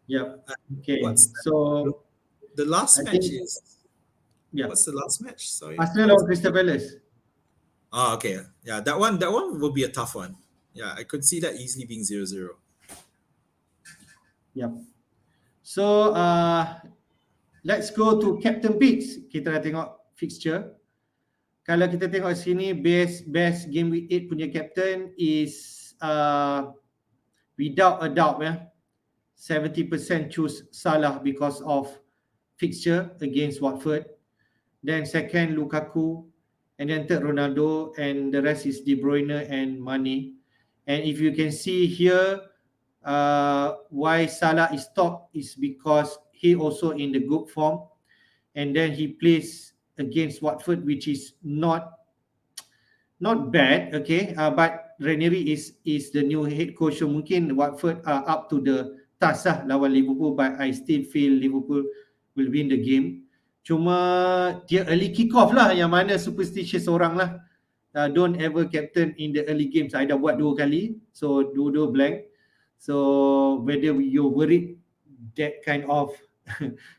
Yep. What's Okay. the, So the last I match think is yeah, what's the last match? Sorry, Arsenal what is lawan it? Crystal Palace. Oh, okay. Yeah, that one will be a tough one. Yeah, I could see that easily being 0-0. Yep. So let's go to Captain Picks. Kita dah tengok fixture. Kalau kita tengok sini best game week 8 punya captain is without a doubt 70% choose Salah because of fixture against Watford. Then second Lukaku, and then third Ronaldo, and the rest is De Bruyne and Mane. And if you can see here, why Salah is top is because he also in the good form, and then he plays against Watford, which is not bad, okay. But Ranieri is the new head coach, so mungkin Watford are up to the task lah lawan Liverpool, but I still feel Liverpool will win the game. Cuma dia early kick off lah yang mana superstitious orang lah. Don't ever captain in the early games. I dah buat 2 kali, so dua-dua blank. So whether you worried that kind of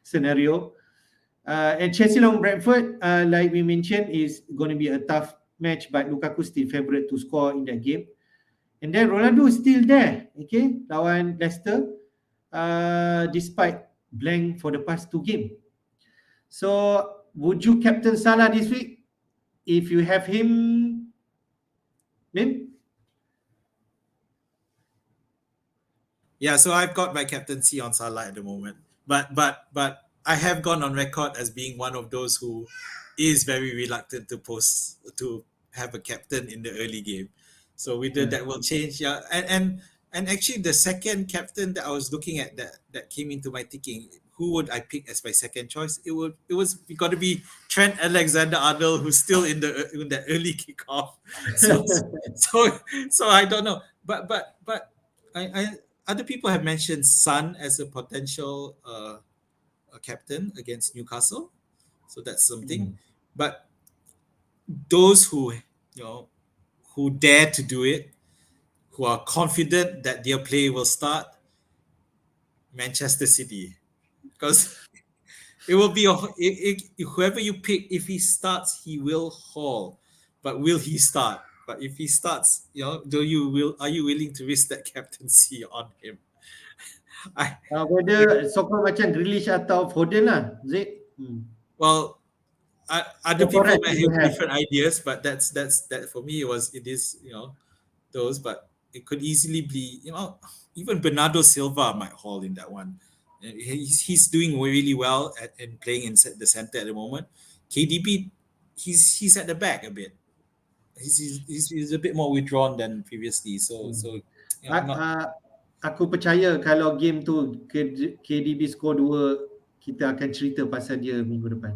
scenario. And Chelsea lawan Brentford, like we mentioned, is going to be a tough match, but Lukaku still favourite to score in that game. And then Ronaldo is still there, okay, lawan Leicester, despite blank for the past 2 games. So, would you captain Salah this week? If you have him, Min? Yeah, so I've got my captaincy on Salah at the moment, but I have gone on record as being one of those who is very reluctant to have a captain in the early game. So whether that will change, yeah, and actually the second captain that I was looking at that came into my thinking, who would I pick as my second choice? It was got to be Trent Alexander-Arnold, who's still in that early kickoff. So so I don't know, but I other people have mentioned Son as a potential a captain against Newcastle, so that's something. But those who dare to do it, who are confident that their play will start, Manchester City, because it will be whoever you pick. If he starts, he will haul. but will he start? But if he starts, are you willing to risk that captaincy on him? Whether sokong macam Grealish atau Foden lah, Zid. Well, other The people correct might you have have. different ideas, but that for me it is those, but it could easily be even Bernardo Silva might haul in that one. He's doing really well in playing in the center at the moment. KDB, he's at the back a bit. He's a bit more withdrawn than previously. So I'm not. Aku percaya kalau game tu KDB score 2, kita akan cerita pasal dia minggu depan.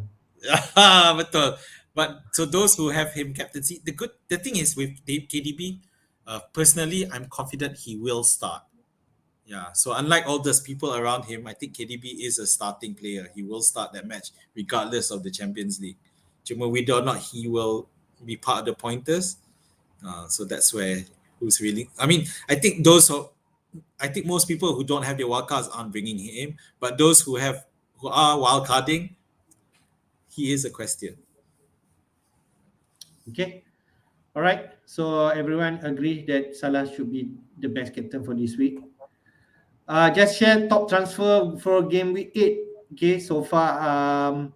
Betul. But so those who have him captaincy, the thing is with KDB, personally, I'm confident he will start. Yeah. So unlike all those people around him, I think KDB is a starting player. He will start that match regardless of the Champions League. Cuma whether or not he will be part of the pointers. So that's where who's really. I mean, I think most people who don't have their wildcards aren't bringing him, but those who are wildcarding, he is a question. Okay. Alright. So everyone agree that Salah should be the best captain for this week. Just share top transfer for game week 8. Okay, so far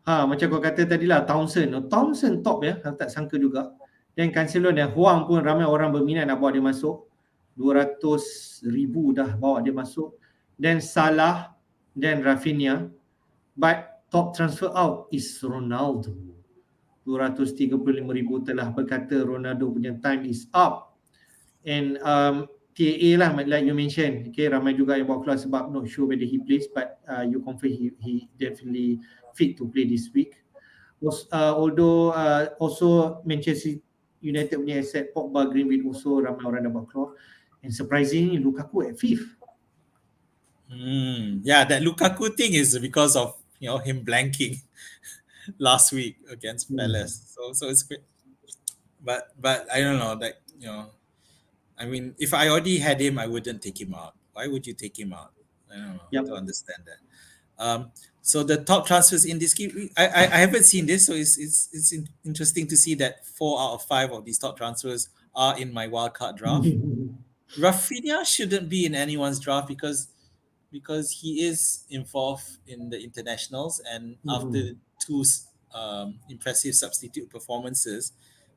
macam kau kata tadi lah, Townsend top ya, aku tak sangka juga. Dan Cancelo dan Huang pun ramai orang berminat nak bawa dia masuk. 200,000 dah bawa dia masuk. Dan Salah dan Rafinha. But top transfer out is Ronaldo. 235,000 telah berkata Ronaldo punya time is up. And TAA lah, like you mentioned, okay, ramai juga yang bawa keluar sebab not sure whether he plays, but you confirm he definitely fit to play this week. Although also Manchester United punya asset Pogba, Greenwood also ramai orang dah bawa keluar. And surprisingly Lukaku at 5th. Yeah, that Lukaku thing is because of him blanking last week against Palace. So it's great. But I don't know, like I mean, if I already had him, I wouldn't take him out. Why would you take him out? I don't know. I don't understand that. So the top transfers in this game, I haven't seen this, so it's interesting to see that 4 out of 5 of these top transfers are in my wildcard draft. Rafinha shouldn't be in anyone's draft because he is involved in the internationals, and after 2 impressive substitute performances,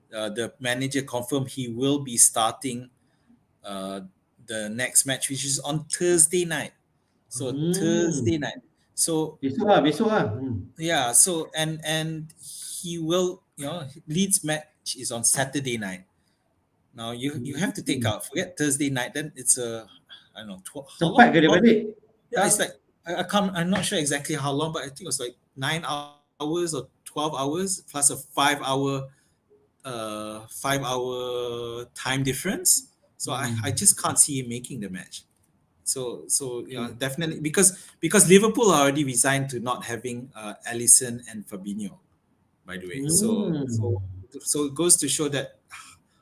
the manager confirmed he will be starting the next match, which is on Thursday night. So Thursday night. So besok lah. Yeah. So and he will, Leeds match is on Saturday night. Now you have to take out. Forget Thursday night. Then it's I don't know. Sempat ke dia balik? Yeah, it's like I'm not sure exactly how long, but I think it was like 9 hours or 12 hours plus a 5-hour time difference. So I just can't see him making the match. So definitely because Liverpool are already resigned to not having Alisson and Fabinho, by the way. So it goes to show that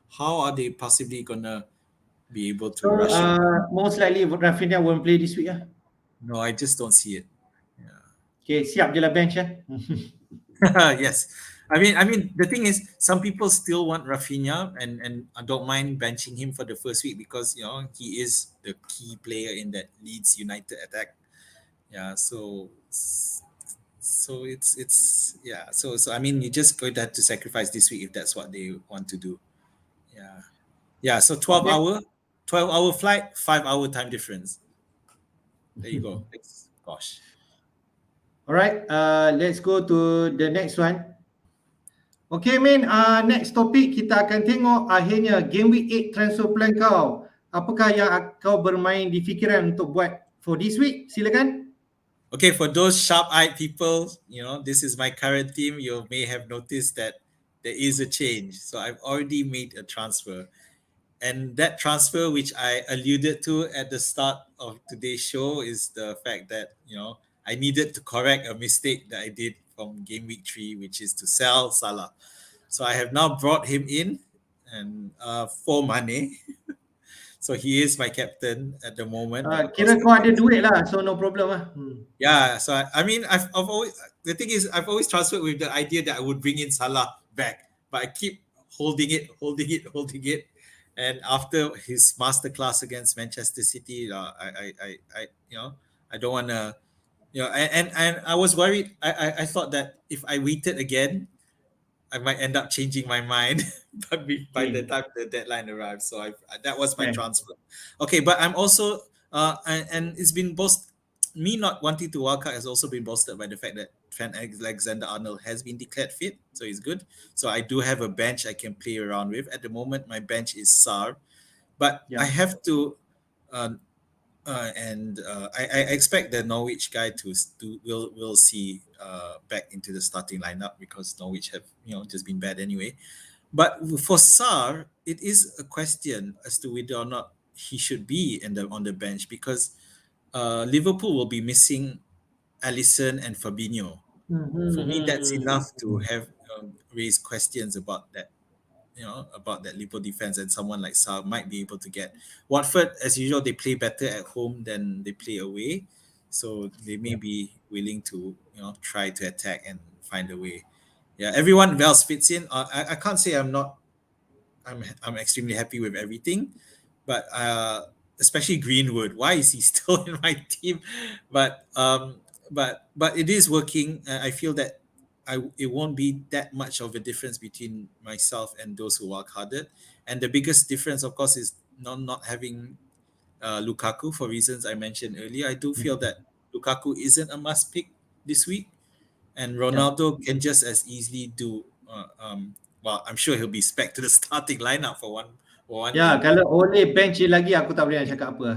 how are they possibly gonna be able to rush it? Most likely Rafinha won't play this week. No, I just don't see it. Yeah. Okay, siap je lah bench. Yes. I mean, the thing is, some people still want Rafinha, and I don't mind benching him for the first week because he is the key player in that Leeds United attack. Yeah, so it's yeah. So I mean, you just going to have to sacrifice this week if that's what they want to do. Yeah. So 12-hour flight, 5-hour time difference. There you go. Gosh. All right. Let's go to the next one. Okay, man. Next topic kita akan tengok akhirnya game week 8 transfer plan kau. Apakah yang kau bermain di fikiran untuk buat for this week? Silakan. Okay, for those sharp-eyed people, this is my current team. You may have noticed that there is a change. So I've already made a transfer. And that transfer, which I alluded to at the start of today's show, is the fact that, I needed to correct a mistake that I did from game week 3, which is to sell Salah. So I have now brought him in and for Mane. So he is my captain at the moment. Kira kau ada duit lah, so no problem lah. Yeah, so I mean, I've always, the thing is, I've always transferred with the idea that I would bring in Salah back, but I keep holding it. And after his masterclass against Manchester City, I I don't want to, and I was worried. I thought that if I waited again, I might end up changing my mind by the Okay. time the deadline arrives. So that was my Fair. transfer. Okay, but I'm also and it's been me not wanting to wildcard has also been bolstered by the fact that Trent Alexander-Arnold has been declared fit, so he's good. So I do have a bench I can play around with. At the moment, my bench is Sar, but I Yeah. have to uh, I expect the Norwich guy to will see back into the starting lineup because Norwich have just been bad anyway. But for Sar, it is a question as to whether or not he should be on the bench because Liverpool will be missing Alisson and Fabinho. For me, that's enough to Mm-hmm. have raised questions about that about that Liverpool defense, and someone like Sar might be able to get. Watford, as usual, they play better at home than they play away, so they may Yeah. be willing to try to attack and find a way. Yeah, everyone else fits in. I can't say I'm not. I'm extremely happy with everything, but especially Greenwood. Why is he still in my team? But but it is working. I feel that it won't be that much of a difference between myself and those who work harder. And the biggest difference, of course, is not having Lukaku for reasons I mentioned earlier. I do feel that Lukaku isn't a must pick this week, and Yeah. Ronaldo can just as easily do. Well, I'm sure he'll be spec to the starting lineup for one Ya, game. kalau Ole bench dia lagi aku tak boleh nak cakap apa.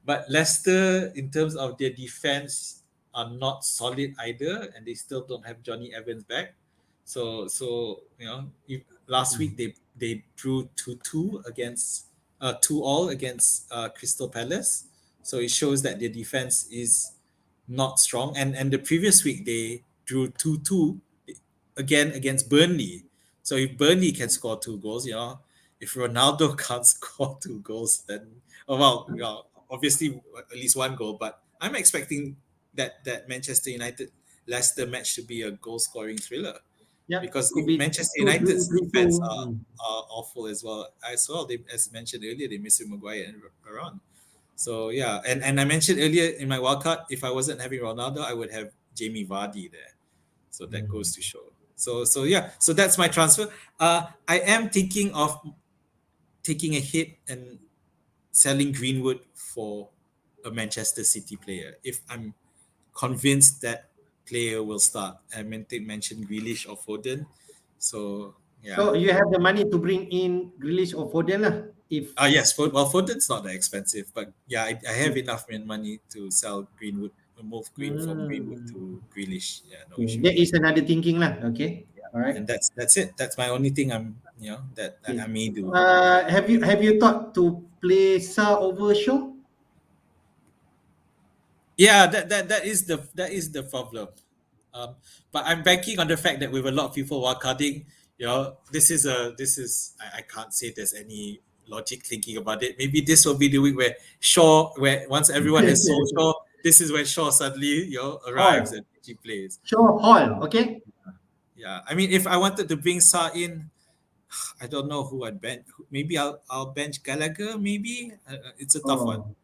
But Leicester, in terms of their defense, are not solid either, and they still don't have Johnny Evans back. So last week they drew 2-2 against 2-2 against Crystal Palace. So it shows that their defense is not strong. And the previous week they drew 2-2 again against Burnley. So if Burnley can score 2 goals, if Ronaldo can't score 2 goals, then obviously at least 1 goal. But I'm expecting that Manchester United Leicester match to be a goal scoring thriller Ya, because could be Manchester 2-2, United's defense 3-2. are awful as well. They, as mentioned earlier, they miss Maguire and Varane. So yeah, and I mentioned earlier in my wildcard, if I wasn't having Ronaldo, I would have Jamie Vardy there. So that goes to show. So yeah, so that's my transfer. I am thinking of taking a hit and selling Greenwood for a Manchester City player if I'm convinced that player will start. I meant to mention Grealish or Foden. So yeah. So you have the money to bring in Grealish or Foden lah. If Yes, Foden's not that expensive, but yeah, I have enough money to sell Greenwood, move from Greenwood hmm, to Grealish. Yeah, no okay, issue that with that. is another thinking lah. Okay. Yeah, All right. and that's it. That's my only thing that I Okay. may do. Have you thought to play Sa over Shaw? Yeah, that is the problem. But I'm banking on the fact that with a lot of people wildcarding, I can't say there's any logic thinking about it. Maybe this will be the week where where once everyone has sold Shaw, this is when Shaw suddenly arrives Hall. and he plays. Shaw Hall. Okay. Yeah, I mean, if I wanted to bring Sa in, I don't know who I'd bench. Maybe I'll bench Gallagher. Maybe it's a tough one. Oh.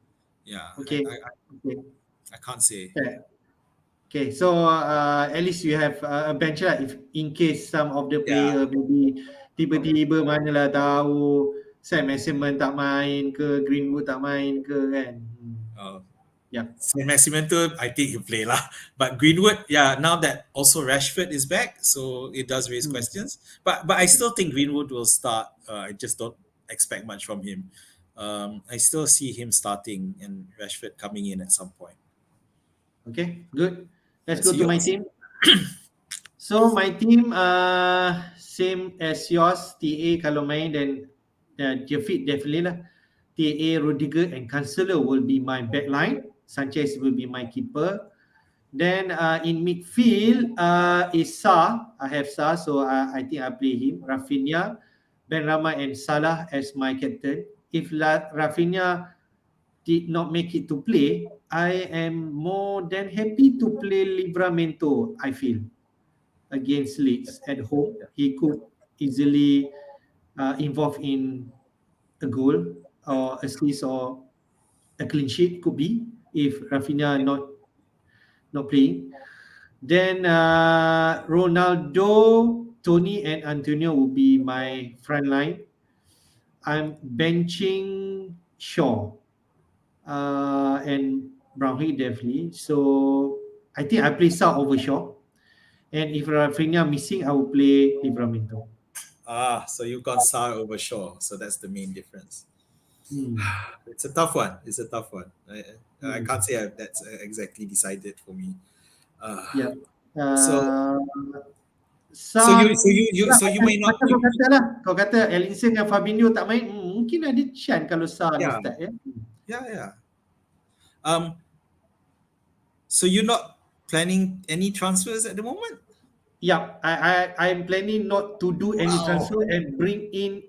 Yeah, Okay. Okay. I can't say. Fair. Okay, so at least you have a bench lah if in case some of the Yeah. player maybe tiba-tiba manalah tahu Sam Maximin tak main ke, Greenwood tak main ke kan. Uh, Yeah. San Maximento, I think he'll play lah. But Greenwood, yeah, now that also Rashford is back, so it does raise Hmm. questions. But I still think Greenwood will start. I just don't expect much from him. I still see him starting and Rashford coming in at some point. Okay, good. Let's That's go to my yours. team. So my team same as yours. TA kalau main then dia fit definitely lah. TA, Rudiger and Cancelo will be my backline. Sanchez will be my keeper. Then in midfield is Sa. I have Sa, so I think I play him. Rafinha, Ben Rama and Salah as my captain. If Rafinha did not make it to play, I am more than happy to play Livramento, I feel, against Leeds at home. He could easily involved in a goal or assist or a clean sheet, could be, if Rafinha not playing. Then Ronaldo, Tony and Antonio will be my front line. I'm benching Shaw and Brownhill definitely. So I think I play Shaw over Shaw. And if Rafinha missing, I will play Livramento. So you've gone Sar over Shaw, so that's the main difference. Hmm. It's a tough one. I Hmm. can't say that's exactly decided for me. Yeah. So so Sah, you may not macam kau kata lah. Kau kata Alisson dan Fabinho tak main, mungkin ada chance kalau Sah ni yeah start ya. yeah. Um, so you're not planning any transfers at the moment? Yeah, I'm planning not to do any Wow. transfer and bring in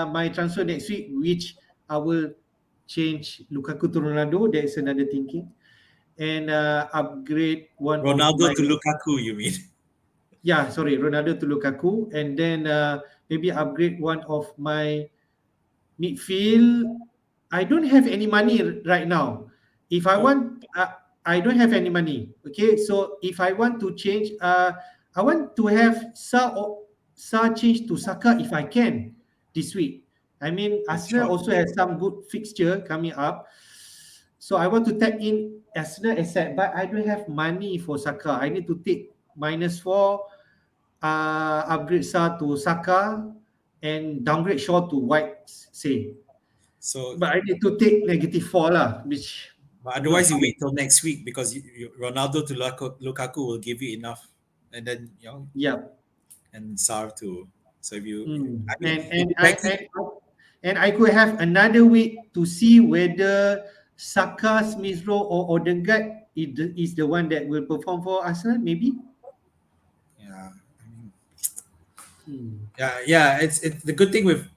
my transfer next week, which I will change Lukaku to Ronaldo. That is another thinking, and upgrade one of Ronaldo my to Lukaku, you mean? Ronaldo to Lukaku, and then maybe upgrade one of my midfield. I don't have any money right now. If I Oh, want, I don't have any money. Okay, so if I want to change, I want to have Sa change to Saka if I can this week. I mean, that's Arsenal short. also has some good fixture coming up, so I want to tap in Arsenal asset, but I don't have money for Saka. I need to take -4, upgrade Sa to Saka, and downgrade Shaw to White, say. So, But I need to take -4 lah, which but I'm not otherwise you sure. wait till next week because Ronaldo to Lukaku will give you enough, and then Yeah. and Sar too. So if you, Mm. I mean, And if and you I back it, and I could have another week to see whether Saka, Smith Rowe or Odegaard is the one that will perform for Arsenal, maybe. yeah, I mean, Hmm. yeah. It's the good thing with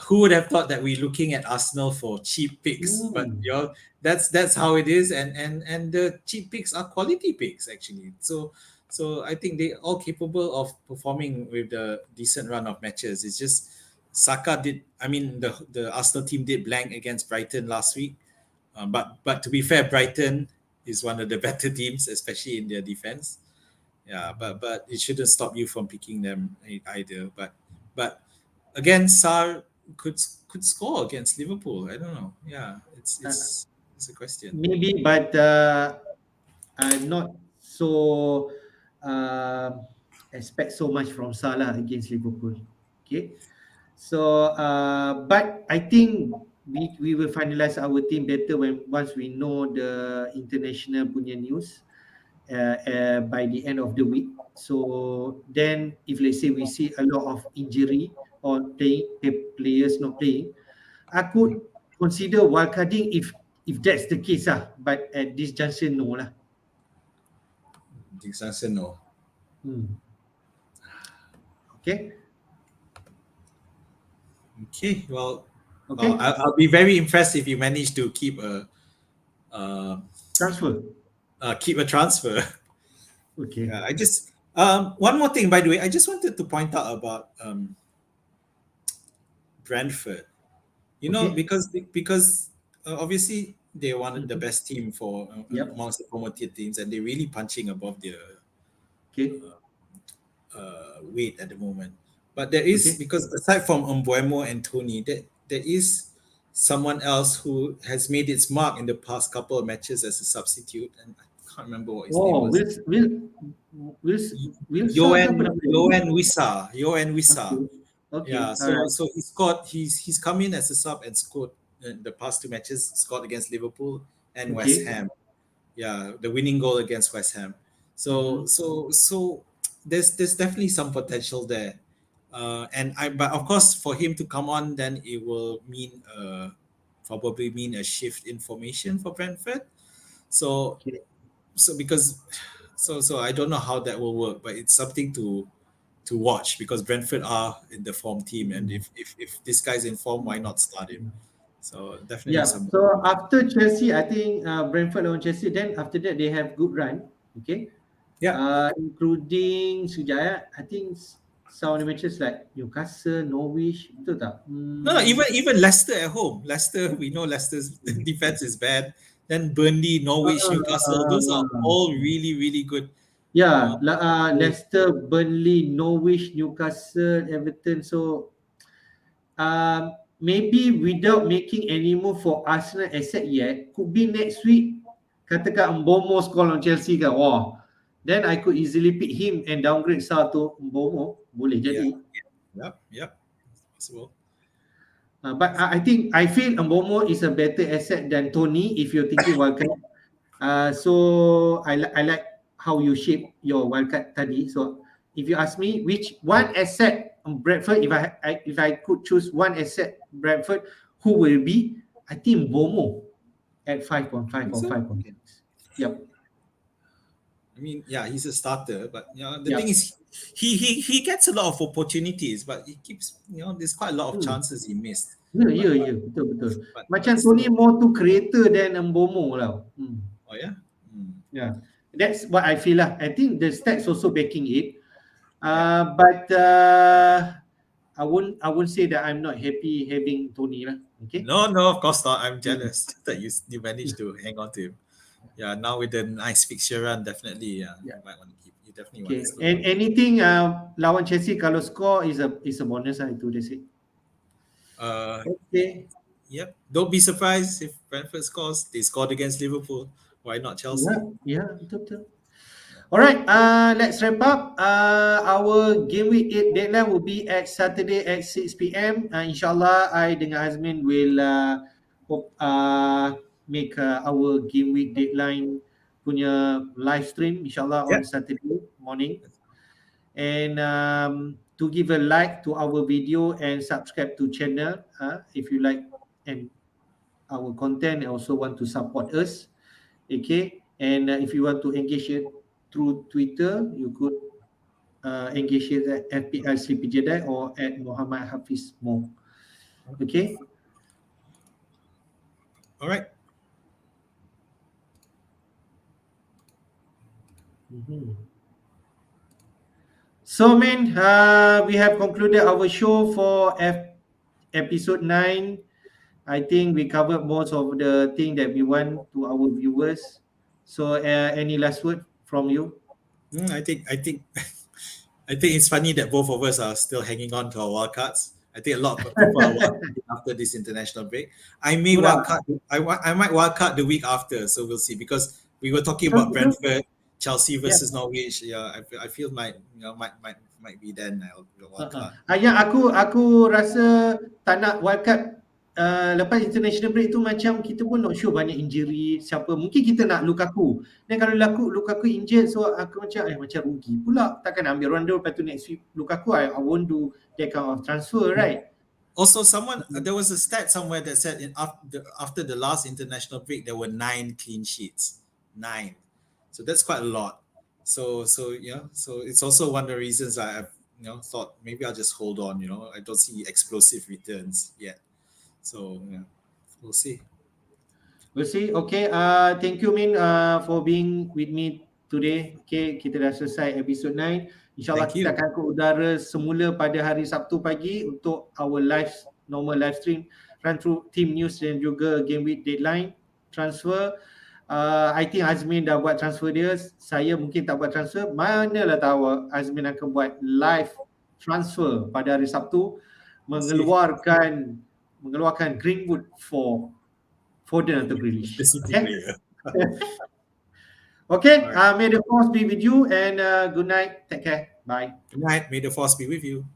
who would have thought that we're looking at Arsenal for cheap picks, but Hmm. that's how it is, and the cheap picks are quality picks actually. So I think they all capable of performing with the decent run of matches. It's just Saka did. I mean, the Arsenal team did blank against Brighton last week, but to be fair, Brighton is one of the better teams, especially in their defense. Yeah, but it shouldn't stop you from picking them either. But again, Sar could score against Liverpool. I don't know. Yeah, Uh, it's a question. Maybe, but I'm not so expect so much from Salah against Liverpool. Okay. So, but I think we will finalize our team better when once we know the international punya news by the end of the week. So then, if let's say we see a lot of injury or players not playing, I could consider wildcarding if that's the case But at this juncture, no lah. Disaster, no. Hmm. Okay. Okay, well, Okay. I'll be very impressed if you manage to uh, Transfer. keep a transfer. Okay. Yeah, I just one more thing, by the way, I just wanted to point out about Brentford. Okay. Because obviously they wanted the Mhm. best team for Yep. amongst the promoted teams, and they're really punching above their Okay. weight at the moment. But there is, Okay. because aside from Umbuemo and Tony, there is someone else who has made its mark in the past couple of matches as a substitute, and I can't remember what his name Oh, was. Wilson ke apa nama dia? Yohan Wissa. Okay. Okay. Yeah, Alright. so he's come in as a sub and scored in the past two matches, scored against Liverpool and West Okay. Ham. Yeah, the winning goal against West Ham. So Mm-hmm. so there's definitely some potential there. But of course for him to come on, then it will probably mean a shift in formation for Brentford. So Okay. so because so I don't know how that will work, but it's something to watch because Brentford are in the form team, and Mm. if this guy's in form, why not start him? So definitely Yeah. some. So after Chelsea, I think Brentford lawan Chelsea. Then after that, they have good run. Okay. Yeah, Including Sujaya, I think some of the matches like Newcastle, Norwich, betul tak? No, even Leicester at home. Leicester, we know Leicester's defense is bad. Then Burnley, Norwich, Newcastle, those are all really, really good. Yeah, Leicester, Burnley, Norwich, Newcastle, Everton. So maybe without making any move for Arsenal asset yet, could be next week. Katakan Mbomo score on Chelsea kan, wah, then I could easily pick him and downgrade Sar to Mbomo. Boleh jadi. Yep, possible. But I feel Mbomo is a better asset than Tony if you're thinking wildcard. So I like how you shape your wildcard tadi. So if you ask me which one asset Bradford, if I could choose one asset Bradford, who will be? I think Mbomo at 5.5 or 5.6. Yep. I mean, yeah, he's a starter, but the thing is, he gets a lot of opportunities, but he keeps, there's quite a lot of chances he missed. Yeah, betul. Macam Tony more to creator than Mbomo lah. Oh yeah. Yeah, that's what I feel lah. I think the stats also backing it. But I won't say that I'm not happy having Tony lah. Okay. No, of course not. I'm jealous that you managed to hang on to him. Yeah, now with the nice fixture run, definitely, you might want to keep. You definitely want to score. And anything lawan Chelsea kalau score is a bonus lah, itu dia say. Okay. Yep. Don't be surprised if Brentford scores. They scored against Liverpool. Why not Chelsea? Yeah, betul. Alright, let's wrap up. Our game week 8 deadline will be at Saturday at 6 p.m. Inshallah, I dengan Azmin will make our game week deadline punya live stream inshallah on Saturday morning. And to give a like to our video and subscribe to channel if you like and our content and also want to support us. Okay, and if you want to engage it through Twitter, you could engage it at FPL Jedi or at Muhammad Hafiz Mo. Okay. All right. So, man, we have concluded our show for episode 9. I think we covered most of the thing that we want to our viewers. So, any last word from you? I think it's funny that both of us are still hanging on to our wildcards. I think a lot of people are wildcarding after this international break. I may wildcard. I might wildcard the week after, so we'll see. Because we were talking about Brentford, Chelsea versus Norwich. Yeah, I feel might be then I'll wildcard. Aku rasa tak nak wildcard. Lepas international break tu macam kita pun not sure banyak injury siapa. Mungkin kita nak Lukaku. Dan kalau Lukaku injured, so aku macam rugi pula. Takkan ambil Rondo lepas tu next week Lukaku. I won't do that kind of transfer, right? Also, there was a stat somewhere that said after the last international break there were 9 clean sheets. 9. So that's quite a lot. So it's also one of the reasons I've thought maybe I'll just hold on. I don't see explosive returns yet. So we'll see. Okay, thank you Min for being with me today. Okay, kita dah selesai episode 9. InsyaAllah kita akan ke udara semula pada hari Sabtu pagi untuk our normal live stream, run through team news dan juga game week deadline transfer. I think Azmin dah buat transfer dia. Saya mungkin tak buat transfer. Manalah tahu Azmin akan buat live transfer pada hari Sabtu, mengeluarkan Greenwood for Foden atau Grealish. Okay, may the force be with you and good night. Take care. Bye. Good night. May the force be with you.